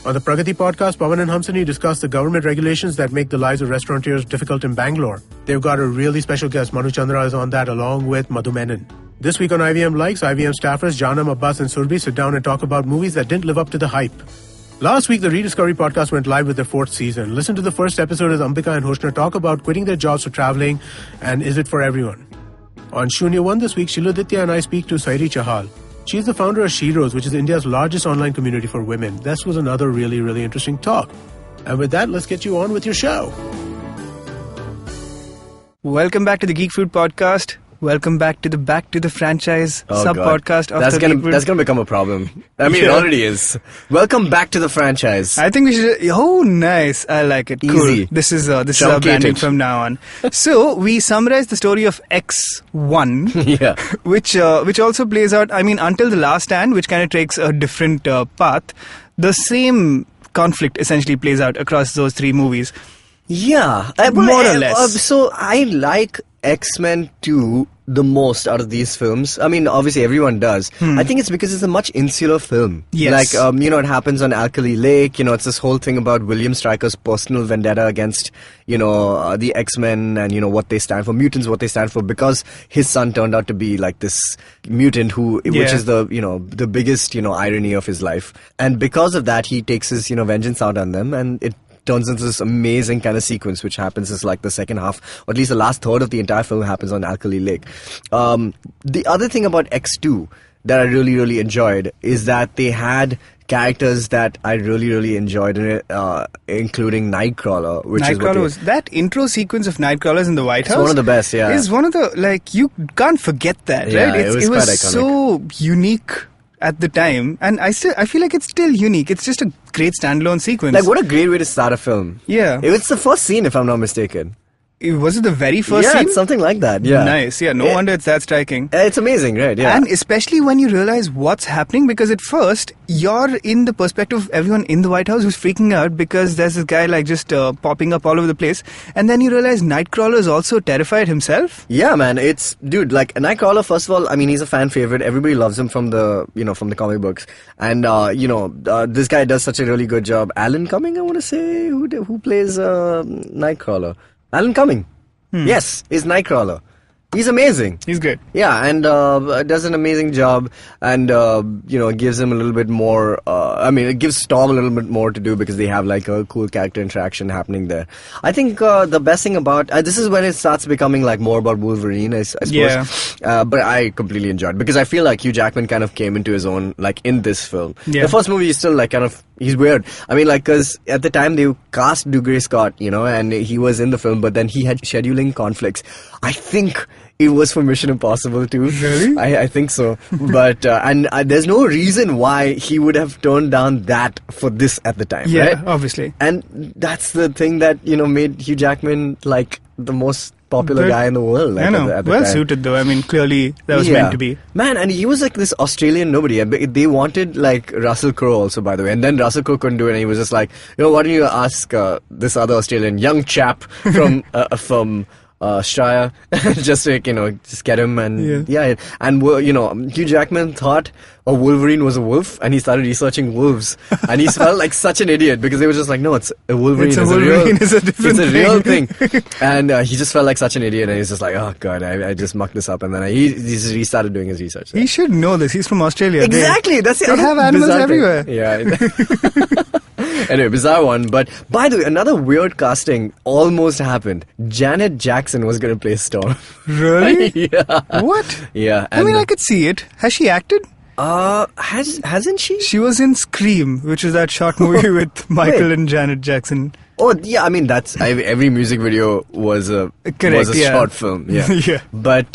On the Pragati podcast, Pawan and Hamsani discuss the government regulations that make the lives of restaurateurs difficult in Bangalore. They've got a really special guest. Manu Chandra is on that along with Madhu Menon. This week on IVM Likes, IVM staffers Janam, Abbas and Surbi sit down and talk about movies that didn't live up to the hype. Last week, the Rediscovery podcast went live with their 4th season. Listen to the first episode as Ambika and Hoshna talk about quitting their jobs for traveling and is it for everyone. On Shunya 1 this week, Shiluditya and I speak to Sairi Chahal. She's the founder of Sheroes, which is India's largest online community for women. This was another really, really interesting talk. And with that, let's get you on with your show. Welcome back to the Geek Food Podcast. Welcome back to the franchise sub-podcast of that's the gonna Geek Food. That's going to become a problem. I mean, it Yeah. already is. Welcome back to the franchise. I think we should. Oh, nice! I like it. Cool. Easy. This is our Truncated. branding from now on. So we summarize the story of X1, Yeah. which also plays out. I mean, until the last stand, which kind of takes a different path. The same conflict essentially plays out across those 3 movies. Yeah. More or less. So I like X-Men 2 the most out of these films. I mean, obviously everyone does. I think it's because it's a much insular film. Yes. Like, it happens on Alkali Lake. It's this whole thing about William Stryker's personal vendetta against, the X-Men and, what they stand for. Mutants, what they stand for, because his son turned out to be like this mutant which is the, the biggest, irony of his life. And because of that, he takes his, vengeance out on them, and it turns into this amazing kind of sequence which happens is like the second half, or at least the last third of the entire film happens on Alkali Lake. The other thing about X2 that I really, really enjoyed is that they had characters that I really, really enjoyed in it, including Nightcrawler, which Nightcrawler was that intro sequence of Nightcrawlers in the White House. It's one of the best, yeah. Is one of the you can't forget that, Yeah, right? it was it was quite iconic. so unique at the time, and I feel like it's still unique. It's just a great standalone sequence. Like, what a great way to start a film. Yeah. It's the first scene, if I'm not mistaken. Was it the very first yeah, scene? it's something like that, yeah. Nice, yeah. No wonder it's that striking. It's amazing, right? Yeah. And especially when you realize what's happening, because at first you're in the perspective of everyone in the White House who's freaking out because there's this guy just popping up all over the place, and then you realize Nightcrawler is also terrified himself. Yeah, man, dude, like Nightcrawler, first of all, I mean, he's a fan favorite. Everybody loves him from the, from the comic books. And, this guy does such a really good job. Alan Cumming, I want to say, who plays Nightcrawler? Alan Cumming. Yes, is Nightcrawler. He's amazing. He's good. Yeah, and does an amazing job, and gives him a little bit more. It gives Storm a little bit more to do because they have like a cool character interaction happening there. I think the best thing about this is when it starts becoming like more about Wolverine, I suppose. Yeah. But I completely enjoyed it because I feel like Hugh Jackman kind of came into his own like in this film. Yeah. The first movie is still like kind of. He's weird. I mean, like, because at the time they cast Dougray Scott, and he was in the film, but then he had scheduling conflicts. I think it was for Mission Impossible too. Really? I think so. But, and there's no reason why he would have turned down that for this at the time, Yeah, right? obviously. And that's the thing that, made Hugh Jackman, like, the most popular But guy in the world. Like, I know. at the Well time. suited though. I mean, clearly that was Yeah. meant to be. Man, and he was like this Australian nobody. And they wanted like Russell Crowe also, by the way. And then Russell Crowe couldn't do it, and he was just like, why don't you ask this other Australian young chap from Shire, just to, just get him. And yeah, and Hugh Jackman thought a Wolverine was a wolf, and he started researching wolves, and he felt like such an idiot because they were just like, no, it's a Wolverine. It's a Wolverine, it's it's a different it's a real thing. thing. And he just felt like such an idiot, and he's just like, oh god, I just mucked this up. And then he just restarted doing his research. He should know this. He's from Australia. Exactly. That's the they other have animals bizarre thing. everywhere. Yeah. Anyway, bizarre one. But by the way, another weird casting almost happened. Janet Jackson was going to play Storm. Really? Yeah. What? Yeah. I mean, I could see it. Has she acted? Hasn't she? She was in Scream, which is that short movie with Michael and Janet Jackson. Oh, yeah, I mean, that's every music video was a short film. Yeah. Yeah. But,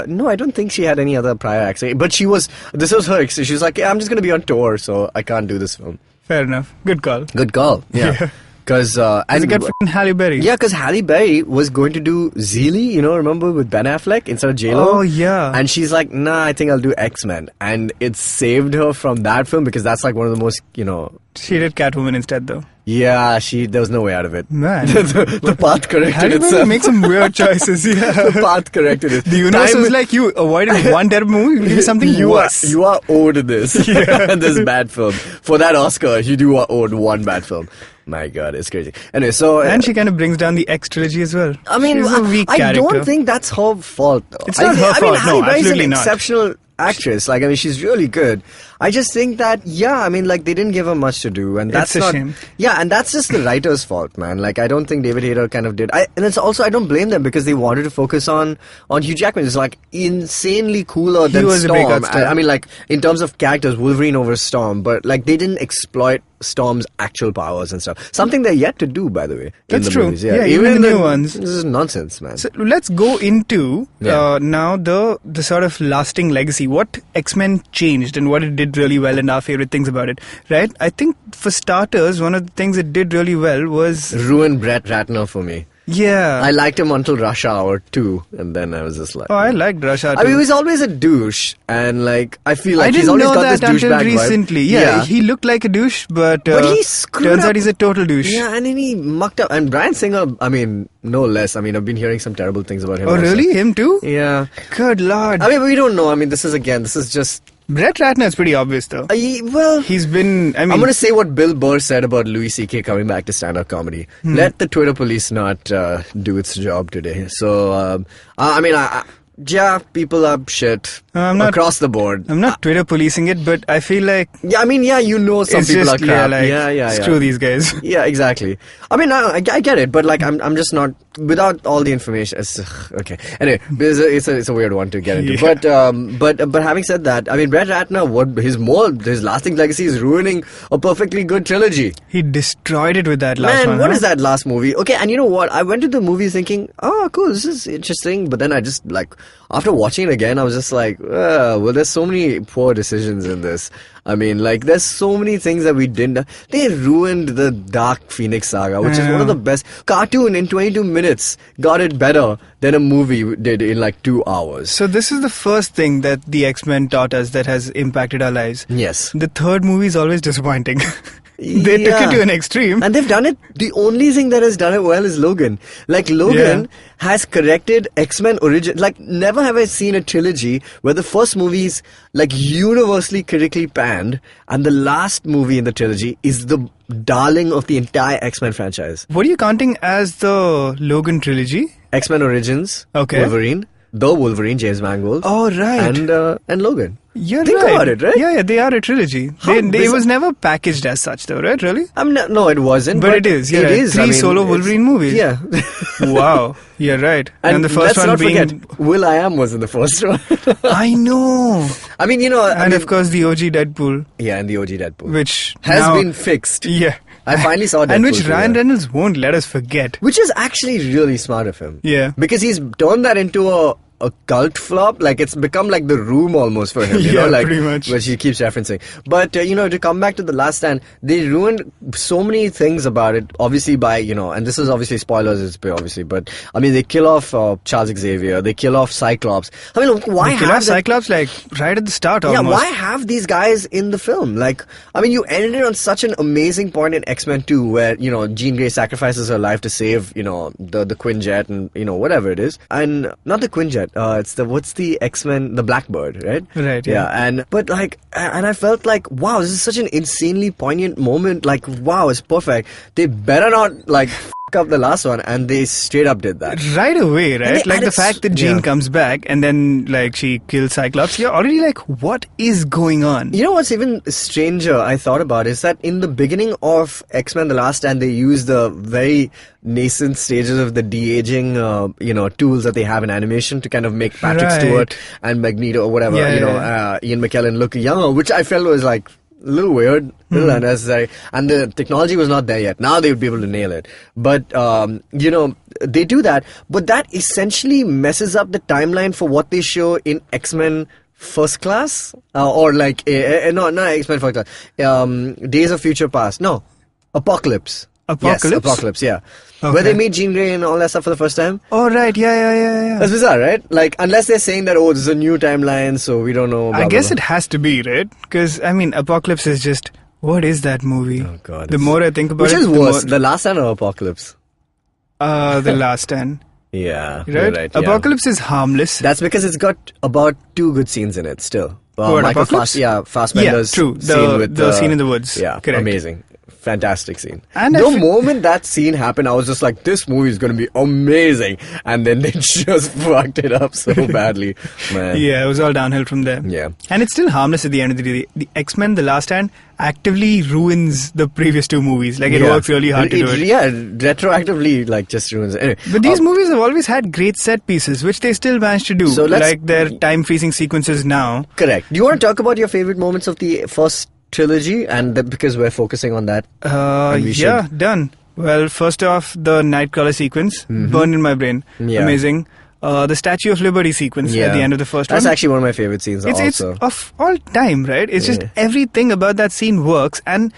no, I don't think she had any other prior acts. But this was her. She was like, yeah, I'm just going to be on tour, so I can't do this film. Fair enough. Good call. Good call. Yeah. Because, and it got f***ing Halle Berry. Yeah, because Halle Berry was going to do Zeely, remember, with Ben Affleck instead of J-Lo? Oh, yeah. And she's like, nah, I think I'll do X-Men. And it saved her from that film because that's like one of the most, She did Catwoman instead, though. Yeah, there was no way out of it. Man. the path corrected Halle Berry itself. makes some weird choices, yeah. The path corrected it. The universe was like, you avoided one terrible movie, we'll give you something worse. You are owed this. This bad film. For that Oscar, you are owed one bad film. My God, it's crazy. Anyway, so... and she kind of brings down the X trilogy as well. I mean, she's a weak I character. don't think that's her fault, though. It's not her fault, Halle Berry's absolutely an not. exceptional actress. Like, I mean, she's really good. I just think that, they didn't give her much to do, and that's It's a not... shame. Yeah, and that's just the writer's fault, man. Like, I don't think David Hayter kind of did... and it's also, I don't blame them, because they wanted to focus on Hugh Jackman. It's, like, insanely cooler than was a Storm. big star. I mean, like, in terms of characters, Wolverine over Storm, but, like, they didn't exploit Storm's actual powers and stuff. Something they're yet to do, by the way. That's in the true. Movies. Yeah, even in the new ones. This is nonsense, man. So let's go into Yeah. now the sort of lasting legacy. What X-Men changed and what it did really well and our favorite things about it, right? I think for starters, one of the things it did really well was... Ruined Brett Ratner for me. Yeah. I liked him until Rush Hour 2, and then I was just like... Oh, I liked Rush Hour I mean, he too. was always a douche, and like, I feel like I he's didn't always know got that this until douchebag recently. vibe. Yeah, he looked like a douche, but he screwed turns up. out he's a total douche. Yeah, and then he mucked up. And Bryan Singer, I mean, no less. I mean, I've been hearing some terrible things about him. Oh, also. really? Him too? Yeah. Good lord. I mean, we don't know. I mean, this is just... Brett Ratner is pretty obvious though. Well... He's been, I mean... I'm going to say what Bill Burr said about Louis C.K. coming back to stand-up comedy. Let the Twitter police not do its job today. So, yeah, people are shit I'm not- across the board. I'm not Twitter policing it, but I feel like Yeah, I mean, yeah, some it's people just, are crap. yeah, screw these guys. Yeah, exactly. I mean, I get it, but like, I'm just not without all the information. Okay. Anyway, it's a weird one to get into. Yeah. But having said that, I mean, Brett Ratner, his lasting legacy is ruining a perfectly good trilogy. He destroyed it with that last one. Man, what huh? is that last movie? Okay, and you know what? I went to the movie thinking, oh, cool, this is interesting. But then I just like, after watching it again, I was just like, well, there's so many poor decisions in this. I mean, like, there's so many things that we didn't... They ruined the Dark Phoenix saga, which is one of the best... Cartoon in 22 minutes got it better than a movie did in like 2 hours. So this is the first thing that the X-Men taught us that has impacted our lives. Yes. The third movie is always disappointing. They took it to an extreme. And they've done it. The only thing that has done it well is Logan. Like, Logan has corrected X-Men origin. Like, never have I seen a trilogy where the first movie is, like, universally critically panned, and the last movie in the trilogy is the darling of the entire X-Men franchise. What are you counting as the Logan trilogy? X-Men Origins, Okay. Wolverine, the Wolverine, James Mangold. Oh, right. And Logan. You're Think right. about it, right? Yeah, they are a trilogy. It was never packaged as such, though, right? Really? No, it wasn't. But it is. Yeah, It is. Three I mean, solo it's- Wolverine movies. Yeah. Wow. You're right. And the first let's one not being... forget, Will.i.am was in the first one. I know. I mean, And of course the OG Deadpool, yeah, and the OG Deadpool. which has now- been fixed. Yeah. I finally saw Deadpool. And which 2, Ryan yeah. Reynolds won't let us forget. Which is actually really smart of him. Yeah. Because he's turned that into a cult flop. Like, it's become like The Room almost for him. You Yeah, know, like, pretty much. which he keeps referencing. But, to come back to The Last Stand, they ruined so many things about it, obviously by, and this is obviously spoilers, obviously, but, I mean, they kill off Charles Xavier, they kill off Cyclops. I mean, why They kill have off Cyclops like right at the start almost. Yeah, why have these guys in the film? Like, I mean, you ended it on such an amazing point in X-Men 2 where, Jean Grey sacrifices her life to save, the Quinjet and, whatever it is. And, not the Quinjet, it's what's the X-Men, the Blackbird, right? Right, yeah. But like, and I felt like, wow, this is such an insanely poignant moment. Like, wow, it's perfect. They better not, like, up the last one, and they straight up did that. Right away, right? they Like the added fact that Jean yeah. comes back and then like she kills Cyclops, you're already like, what is going on? You know what's even stranger I thought about is that in the beginning of X-Men The Last Stand, they used the very nascent stages of the de-aging, tools that they have in animation to kind of make Patrick Right. Stewart and Magneto or whatever, Yeah, Ian McKellen look younger, which I felt was like a little weird, a little unnecessary, and the technology was not there yet. Now they would be able to nail it. But, they do that, but that essentially messes up the timeline for what they show in X-Men First Class, or like, no, not X-Men First Class, Days of Future Past, no, Apocalypse. Apocalypse? Yes, Apocalypse, yeah. Okay. Where they meet Jean Grey and all that stuff for the first time. Oh, right, yeah. That's bizarre, right? Like, unless they're saying that, this is a new timeline, so we don't know. Blah, I guess blah, it has to be, right? Because, I mean, Apocalypse is just, what is that movie? Oh, God. The more I think about Which it, is the worse, more- The Last Stand or Apocalypse? The Last Stand. Yeah, Right? you're right. Yeah. Apocalypse is harmless. That's because it's got about 2 good scenes in it still. What, Michael Apocalypse? Fassbender's Yeah, true. scene with The scene in the woods. Yeah, Correct. amazing. Fantastic scene. And the moment that scene happened, I was just like, this movie is going to be amazing. And then they just fucked it up so badly. Man. Yeah, it was all downhill from there. Yeah. And it's still harmless at the end of the day. The X-Men The Last Stand actively ruins the previous 2 movies. Like, it works really hard to do it. Yeah, retroactively, like, just ruins it. Anyway, But these movies have always had great set pieces, which they still manage to do. So let's- like their time-freezing sequences now. correct. Do you want to talk about your favorite moments of the first trilogy? And because we're focusing on that. And we Yeah, done. Well, first off, the Nightcrawler sequence, burned in my brain. Yeah. Amazing. The Statue of Liberty sequence at the end of the first That's one. actually one of my favorite scenes It's also. of all time, right? It's just Yeah. everything about that scene works, and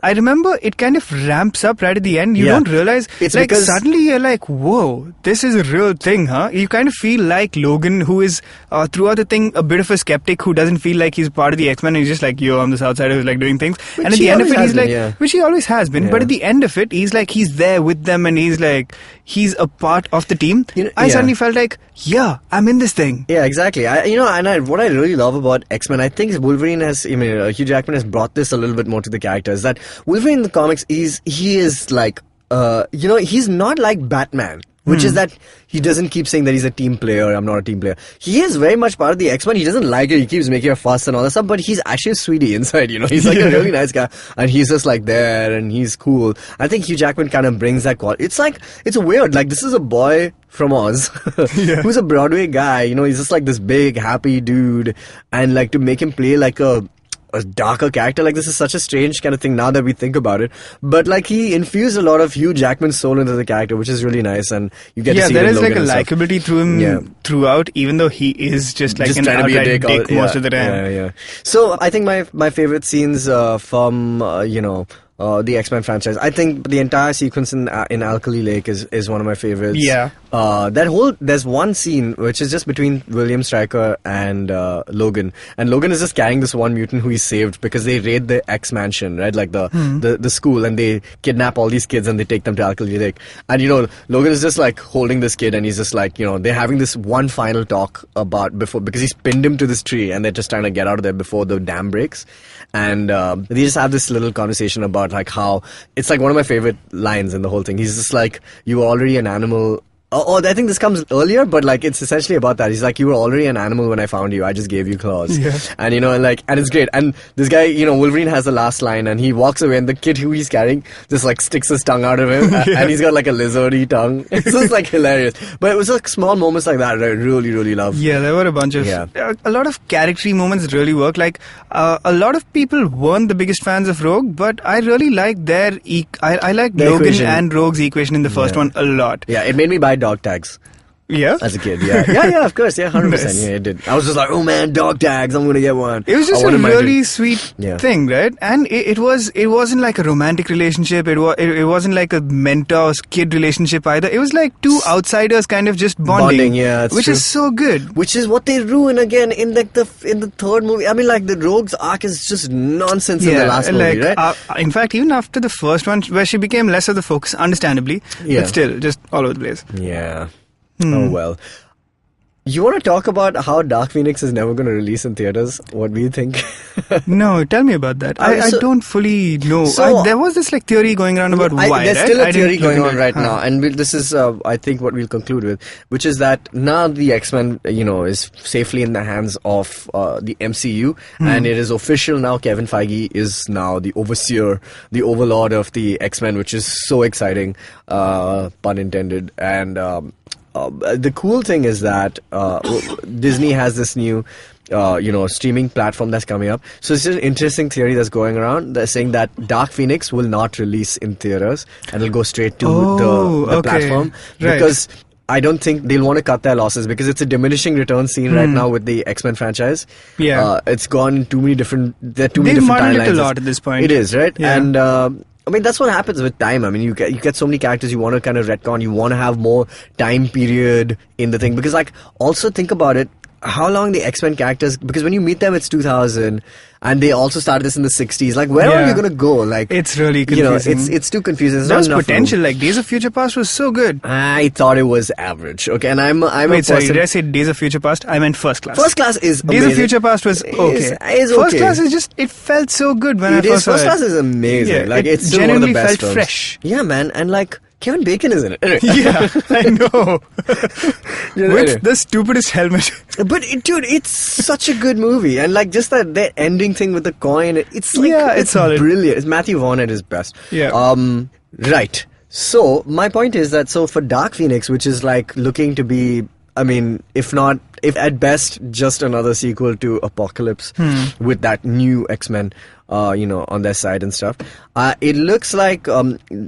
I remember it kind of ramps up right at the end. You Yeah. don't realize, It's like, because- suddenly you're like, whoa, this is a real thing, huh? You kind of feel like Logan, who is throughout the thing a bit of a skeptic who doesn't feel like he's part of the X-Men, and he's just like, yo, I'm this outsider who's like doing things. Which and at he the end of always it, has he's been, like, yeah. which he always has been, but Yeah. at the end of it, he's like, he's there with them, and he's like, he's a part of the team. I yeah. suddenly felt like, yeah, I'm in this thing. Yeah, exactly. What I really love about X-Men, I think Wolverine Hugh Jackman has brought this a little bit more to the character, is that Wolverine in the comics he is like, he's not like Batman. Which is that he doesn't keep saying that he's a team player, I'm not a team player. He is very much part of the X-Men. He doesn't like it, he keeps making a fuss and all that stuff, but he's actually a sweetie inside, He's like a really nice guy, and he's just like there, and he's cool. I think Hugh Jackman kind of brings that quality. It's like, it's weird, like this is a boy from Oz, who's a Broadway guy, he's just like this big, happy dude, and like to make him play like a darker character, like this is such a strange kind of thing now that we think about it, but like he infused a lot of Hugh Jackman's soul into the character, which is really nice, and you get to see there it in is like Logan a and stuff. likability through him throughout, even though he is just like Just an trying to be a outright dick most of the time. Yeah. So I think my favorite scenes from the X-Men franchise, I think the entire sequence in Alkali Lake is one of my favorites. Yeah. There's one scene which is just between William Stryker and Logan, and Logan is just carrying this one mutant who he saved because they raid the X mansion, right, like the school, and they kidnap all these kids and they take them to Alkali Lake, and Logan is just like holding this kid, and he's just like, they're having this one final talk because he's pinned him to this tree, and they're just trying to get out of there before the dam breaks, and they just have this little conversation about like how it's like one of my favorite lines in the whole thing. He's just like, you were already an animal. I think this comes earlier, but like it's essentially about that. He's like, you were already an animal when I found you. I just gave you claws. Yeah. And and it's great. And this guy, Wolverine has the last line, and he walks away, and the kid who he's carrying just like sticks his tongue out of him, and he's got like a lizardy tongue. It's just like hilarious. But it was like small moments like that I really, really love. Yeah, there were a bunch of a lot of character moments that really work. Like a lot of people weren't the biggest fans of Rogue, but I really liked I liked Their Logan equation. and Rogue's equation in the first one a lot. Yeah, it made me buy dog tags. Yeah. As a kid, yeah, of course, 100%. Nice. Yeah, it did. I was just like, oh man, dog tags, I'm gonna get one. It was just I a wanted my really dream. sweet Yeah. thing, right? And it wasn't like a romantic relationship. It wasn't like a mentor-kid relationship either. It was like two outsiders kind of just bonding. Yeah, that's which true. is so good. Which is what they ruin again in like the third movie. I mean, like the Rogue's arc is just nonsense in the last movie, right? In fact, even after the first one, where she became less of the focus, understandably, Yeah. but still, just all over the place. Yeah. Oh well. You want to talk about how Dark Phoenix is never going to release in theaters? What do you think? No, tell me about that. I don't fully know. There was this theory going around about why. There's right? still a theory going on right now, and this is, I think, what we'll conclude with, which is that now the X-Men, is safely in the hands of the MCU, and it is official now. Kevin Feige is now the overseer, the overlord of the X-Men, which is so exciting, pun intended, and. The cool thing is that Disney has this new, streaming platform that's coming up. So it's an interesting theory that's going around. They're saying that Dark Phoenix will not release in theaters and it'll go straight to the platform. Right. Because I don't think they'll want to cut their losses because it's a diminishing return scene right now with the X-Men franchise. Yeah. It's gone too many different... There are too many different timelines. They've modeled it a lot at this point. It is, right? Yeah. And... that's what happens with time. You get so many characters you want to kind of retcon. You want to have more time period in the thing. Because, also think about it. How long the X-Men characters... Because when you meet them, it's 2000. And they also started this in the 60s. Where are you going to go? It's really confusing. It's too confusing. There's potential. Days of Future Past was so good. I thought it was average. Okay, and I'm Wait, sorry, did I say Days of Future Past? I meant First Class. First Class is amazing. Days of Future Past was okay. Is okay. First Class is just... It felt so good when I first saw it. First Class is amazing. Yeah, it's still one of the best felt films. Fresh. Yeah, man. And Kevin Bacon is in it. Yeah, I know. With the stupidest helmet. But, it's such a good movie. And, just that ending thing with the coin, it's solid. Brilliant. It's Matthew Vaughn at his best. Yeah. Right. So, my point is that, for Dark Phoenix, which is, looking to be, if at best, just another sequel to Apocalypse with that new X-Men, on their side and stuff. It looks like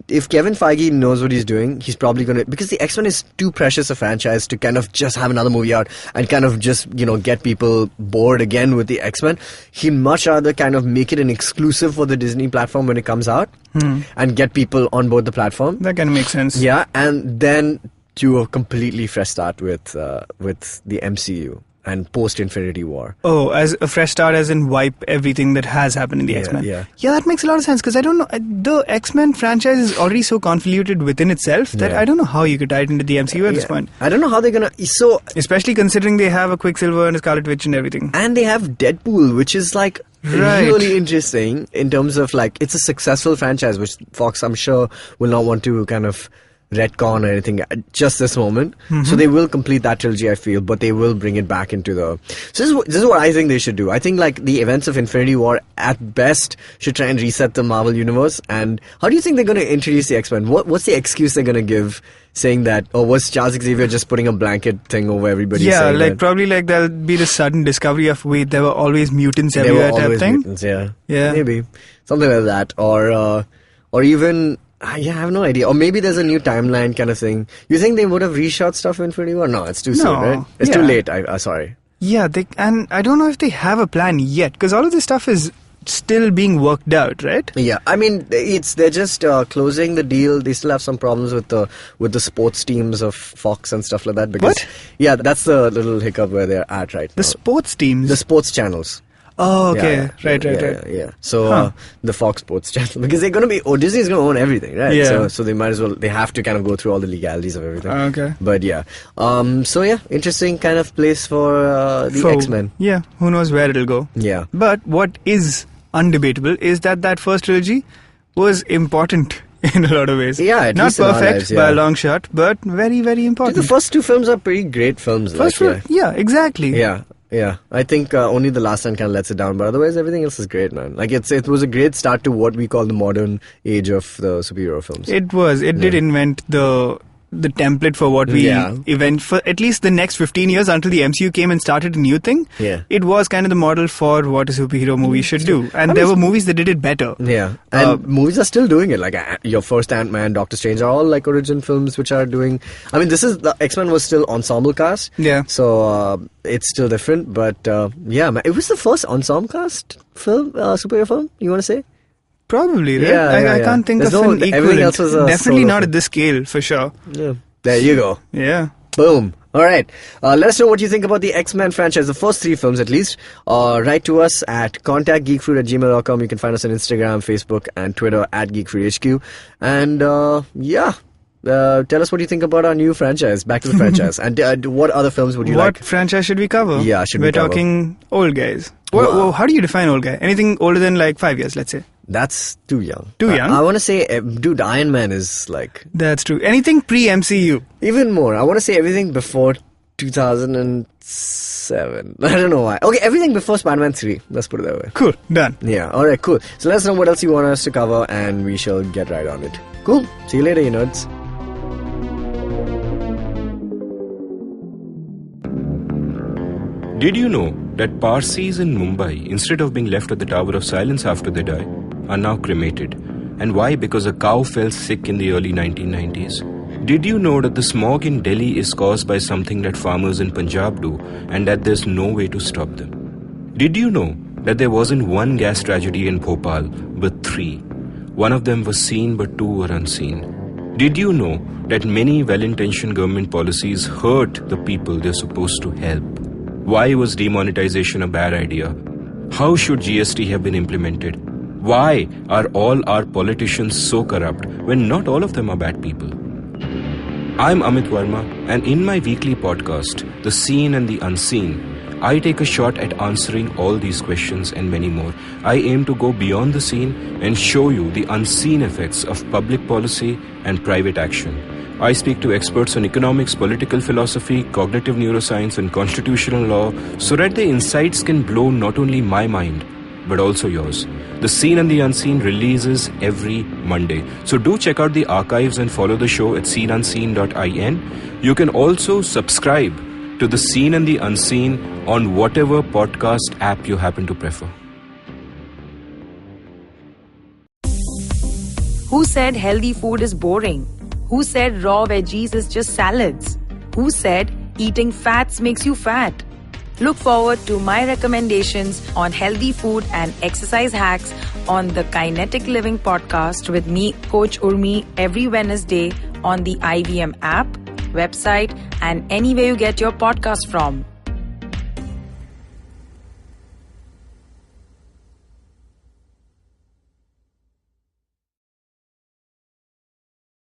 if Kevin Feige knows what he's doing, he's probably going to... Because the X-Men is too precious a franchise to kind of just have another movie out and kind of just, get people bored again with the X-Men. He'd much rather kind of make it an exclusive for the Disney platform when it comes out and get people on board the platform. That kind of makes sense. Yeah, and then do a completely fresh start with the MCU. And post-Infinity War. Oh, as a fresh start, as in wipe everything that has happened in the X-Men. Yeah, that makes a lot of sense, because I don't know, the X-Men franchise is already so convoluted within itself that I don't know how you could tie it into the MCU at this point. I don't know how they're gonna... Especially considering they have a Quicksilver and a Scarlet Witch and everything. And they have Deadpool, which is really interesting in terms of it's a successful franchise, which Fox, I'm sure, will not want to kind of retcon or anything at just this moment. So they will complete that trilogy, I feel, but they will bring it back into the... So this is what I think they should do. I think the events of Infinity War at best should try and reset the Marvel Universe. And how do you think they're going to introduce the X-Men? What's the excuse they're going to give, saying that, was Charles Xavier just putting a blanket thing over everybody? Yeah, probably there'll be the sudden discovery of, wait, there were always mutants everywhere type thing. Mutants, yeah. Maybe. Something like that. Or even... I have no idea. Or maybe there's a new timeline kind of thing. You think they would have reshot stuff in Infinity War? No, it's too soon, right? It's too late. Sorry. Yeah, and I don't know if they have a plan yet, because all of this stuff is still being worked out, right? Yeah, they're just closing the deal. They still have some problems with the sports teams of Fox and stuff like that. Because, what? Yeah, that's the little hiccup where they're at right now. The sports teams? The sports channels. Oh, okay. Right. Yeah. So, the Fox Sports channel. Because they're going to be... Disney's going to own everything, right? Yeah. So they might as well... They have to kind of go through all the legalities of everything. Okay. But yeah. Interesting kind of place for the X-Men. Yeah. Who knows where it'll go. Yeah. But what is undebatable is that first trilogy was important in a lot of ways. Yeah, at not least in our perfect lives, by a long shot, but very, very important. The first two films are pretty great films. Yeah, exactly. Yeah, I think only The Last Stand kind of lets it down, but otherwise everything else is great, man. It was a great start to what we call the modern age of the superhero films. It was. It did invent the template for what we event for at least the next 15 years until the MCU came and started a new thing. Yeah. It was kind of the model for what a superhero movie should do. And there were movies that did it better. Yeah. And movies are still doing it. Your first Ant-Man, Doctor Strange are all origin films which are doing... the X-Men was still ensemble cast. Yeah. So it's still different. But man, it was the first ensemble cast film, superhero film, you want to say? Probably, right? I can't think of an equivalent. Everything else was definitely not at this scale, for sure. Yeah. There you go. Yeah. Boom. All right. Let us know what you think about the X-Men franchise, the first three films at least. Write to us at contactgeekfruit@gmail.com. You can find us on Instagram, Facebook, and Twitter @geekfruithq. And tell us what you think about our new franchise, Back to the Franchise. And what other films would you like? What franchise should we cover? Yeah, should we We're cover? talking old guys. Wow. How do you define old guy? Anything older than like 5 years, let's say. That's too young. Too young? I want to say, dude, Iron Man is like... That's true. Anything pre-MCU? Even more. I want to say everything before 2007. I don't know why. Okay, everything before Spider-Man 3. Let's put it that way. Cool. Done. Yeah, alright, cool. So let us know what else you want us to cover and we shall get right on it. Cool. See you later, you nerds. Did you know that Parsis in Mumbai, instead of being left at the Tower of Silence after they die, are now cremated? And why? Because a cow fell sick in the early 1990s. Did you know that the smog in Delhi is caused by something that farmers in Punjab do and that there's no way to stop them? Did you know that there wasn't one gas tragedy in Bhopal, but 3? One of them was seen, but 2 were unseen. Did you know that many well-intentioned government policies hurt the people they're supposed to help? Why was demonetization a bad idea? How should GST have been implemented? Why are all our politicians so corrupt when not all of them are bad people? I'm Amit Verma, and in my weekly podcast, The Seen and the Unseen, I take a shot at answering all these questions and many more. I aim to go beyond the seen and show you the unseen effects of public policy and private action. I speak to experts on economics, political philosophy, cognitive neuroscience, and constitutional law so that their insights can blow not only my mind, but also yours. The Seen and the Unseen releases every Monday. So do check out the archives and follow the show at seenunseen.in. You can also subscribe to The Seen and the Unseen on whatever podcast app you happen to prefer. Who said healthy food is boring? Who said raw veggies is just salads? Who said eating fats makes you fat? Look forward to my recommendations on healthy food and exercise hacks on the Kinetic Living podcast with me, Coach Urmi, every Wednesday on the IVM app, website, and anywhere you get your podcast from.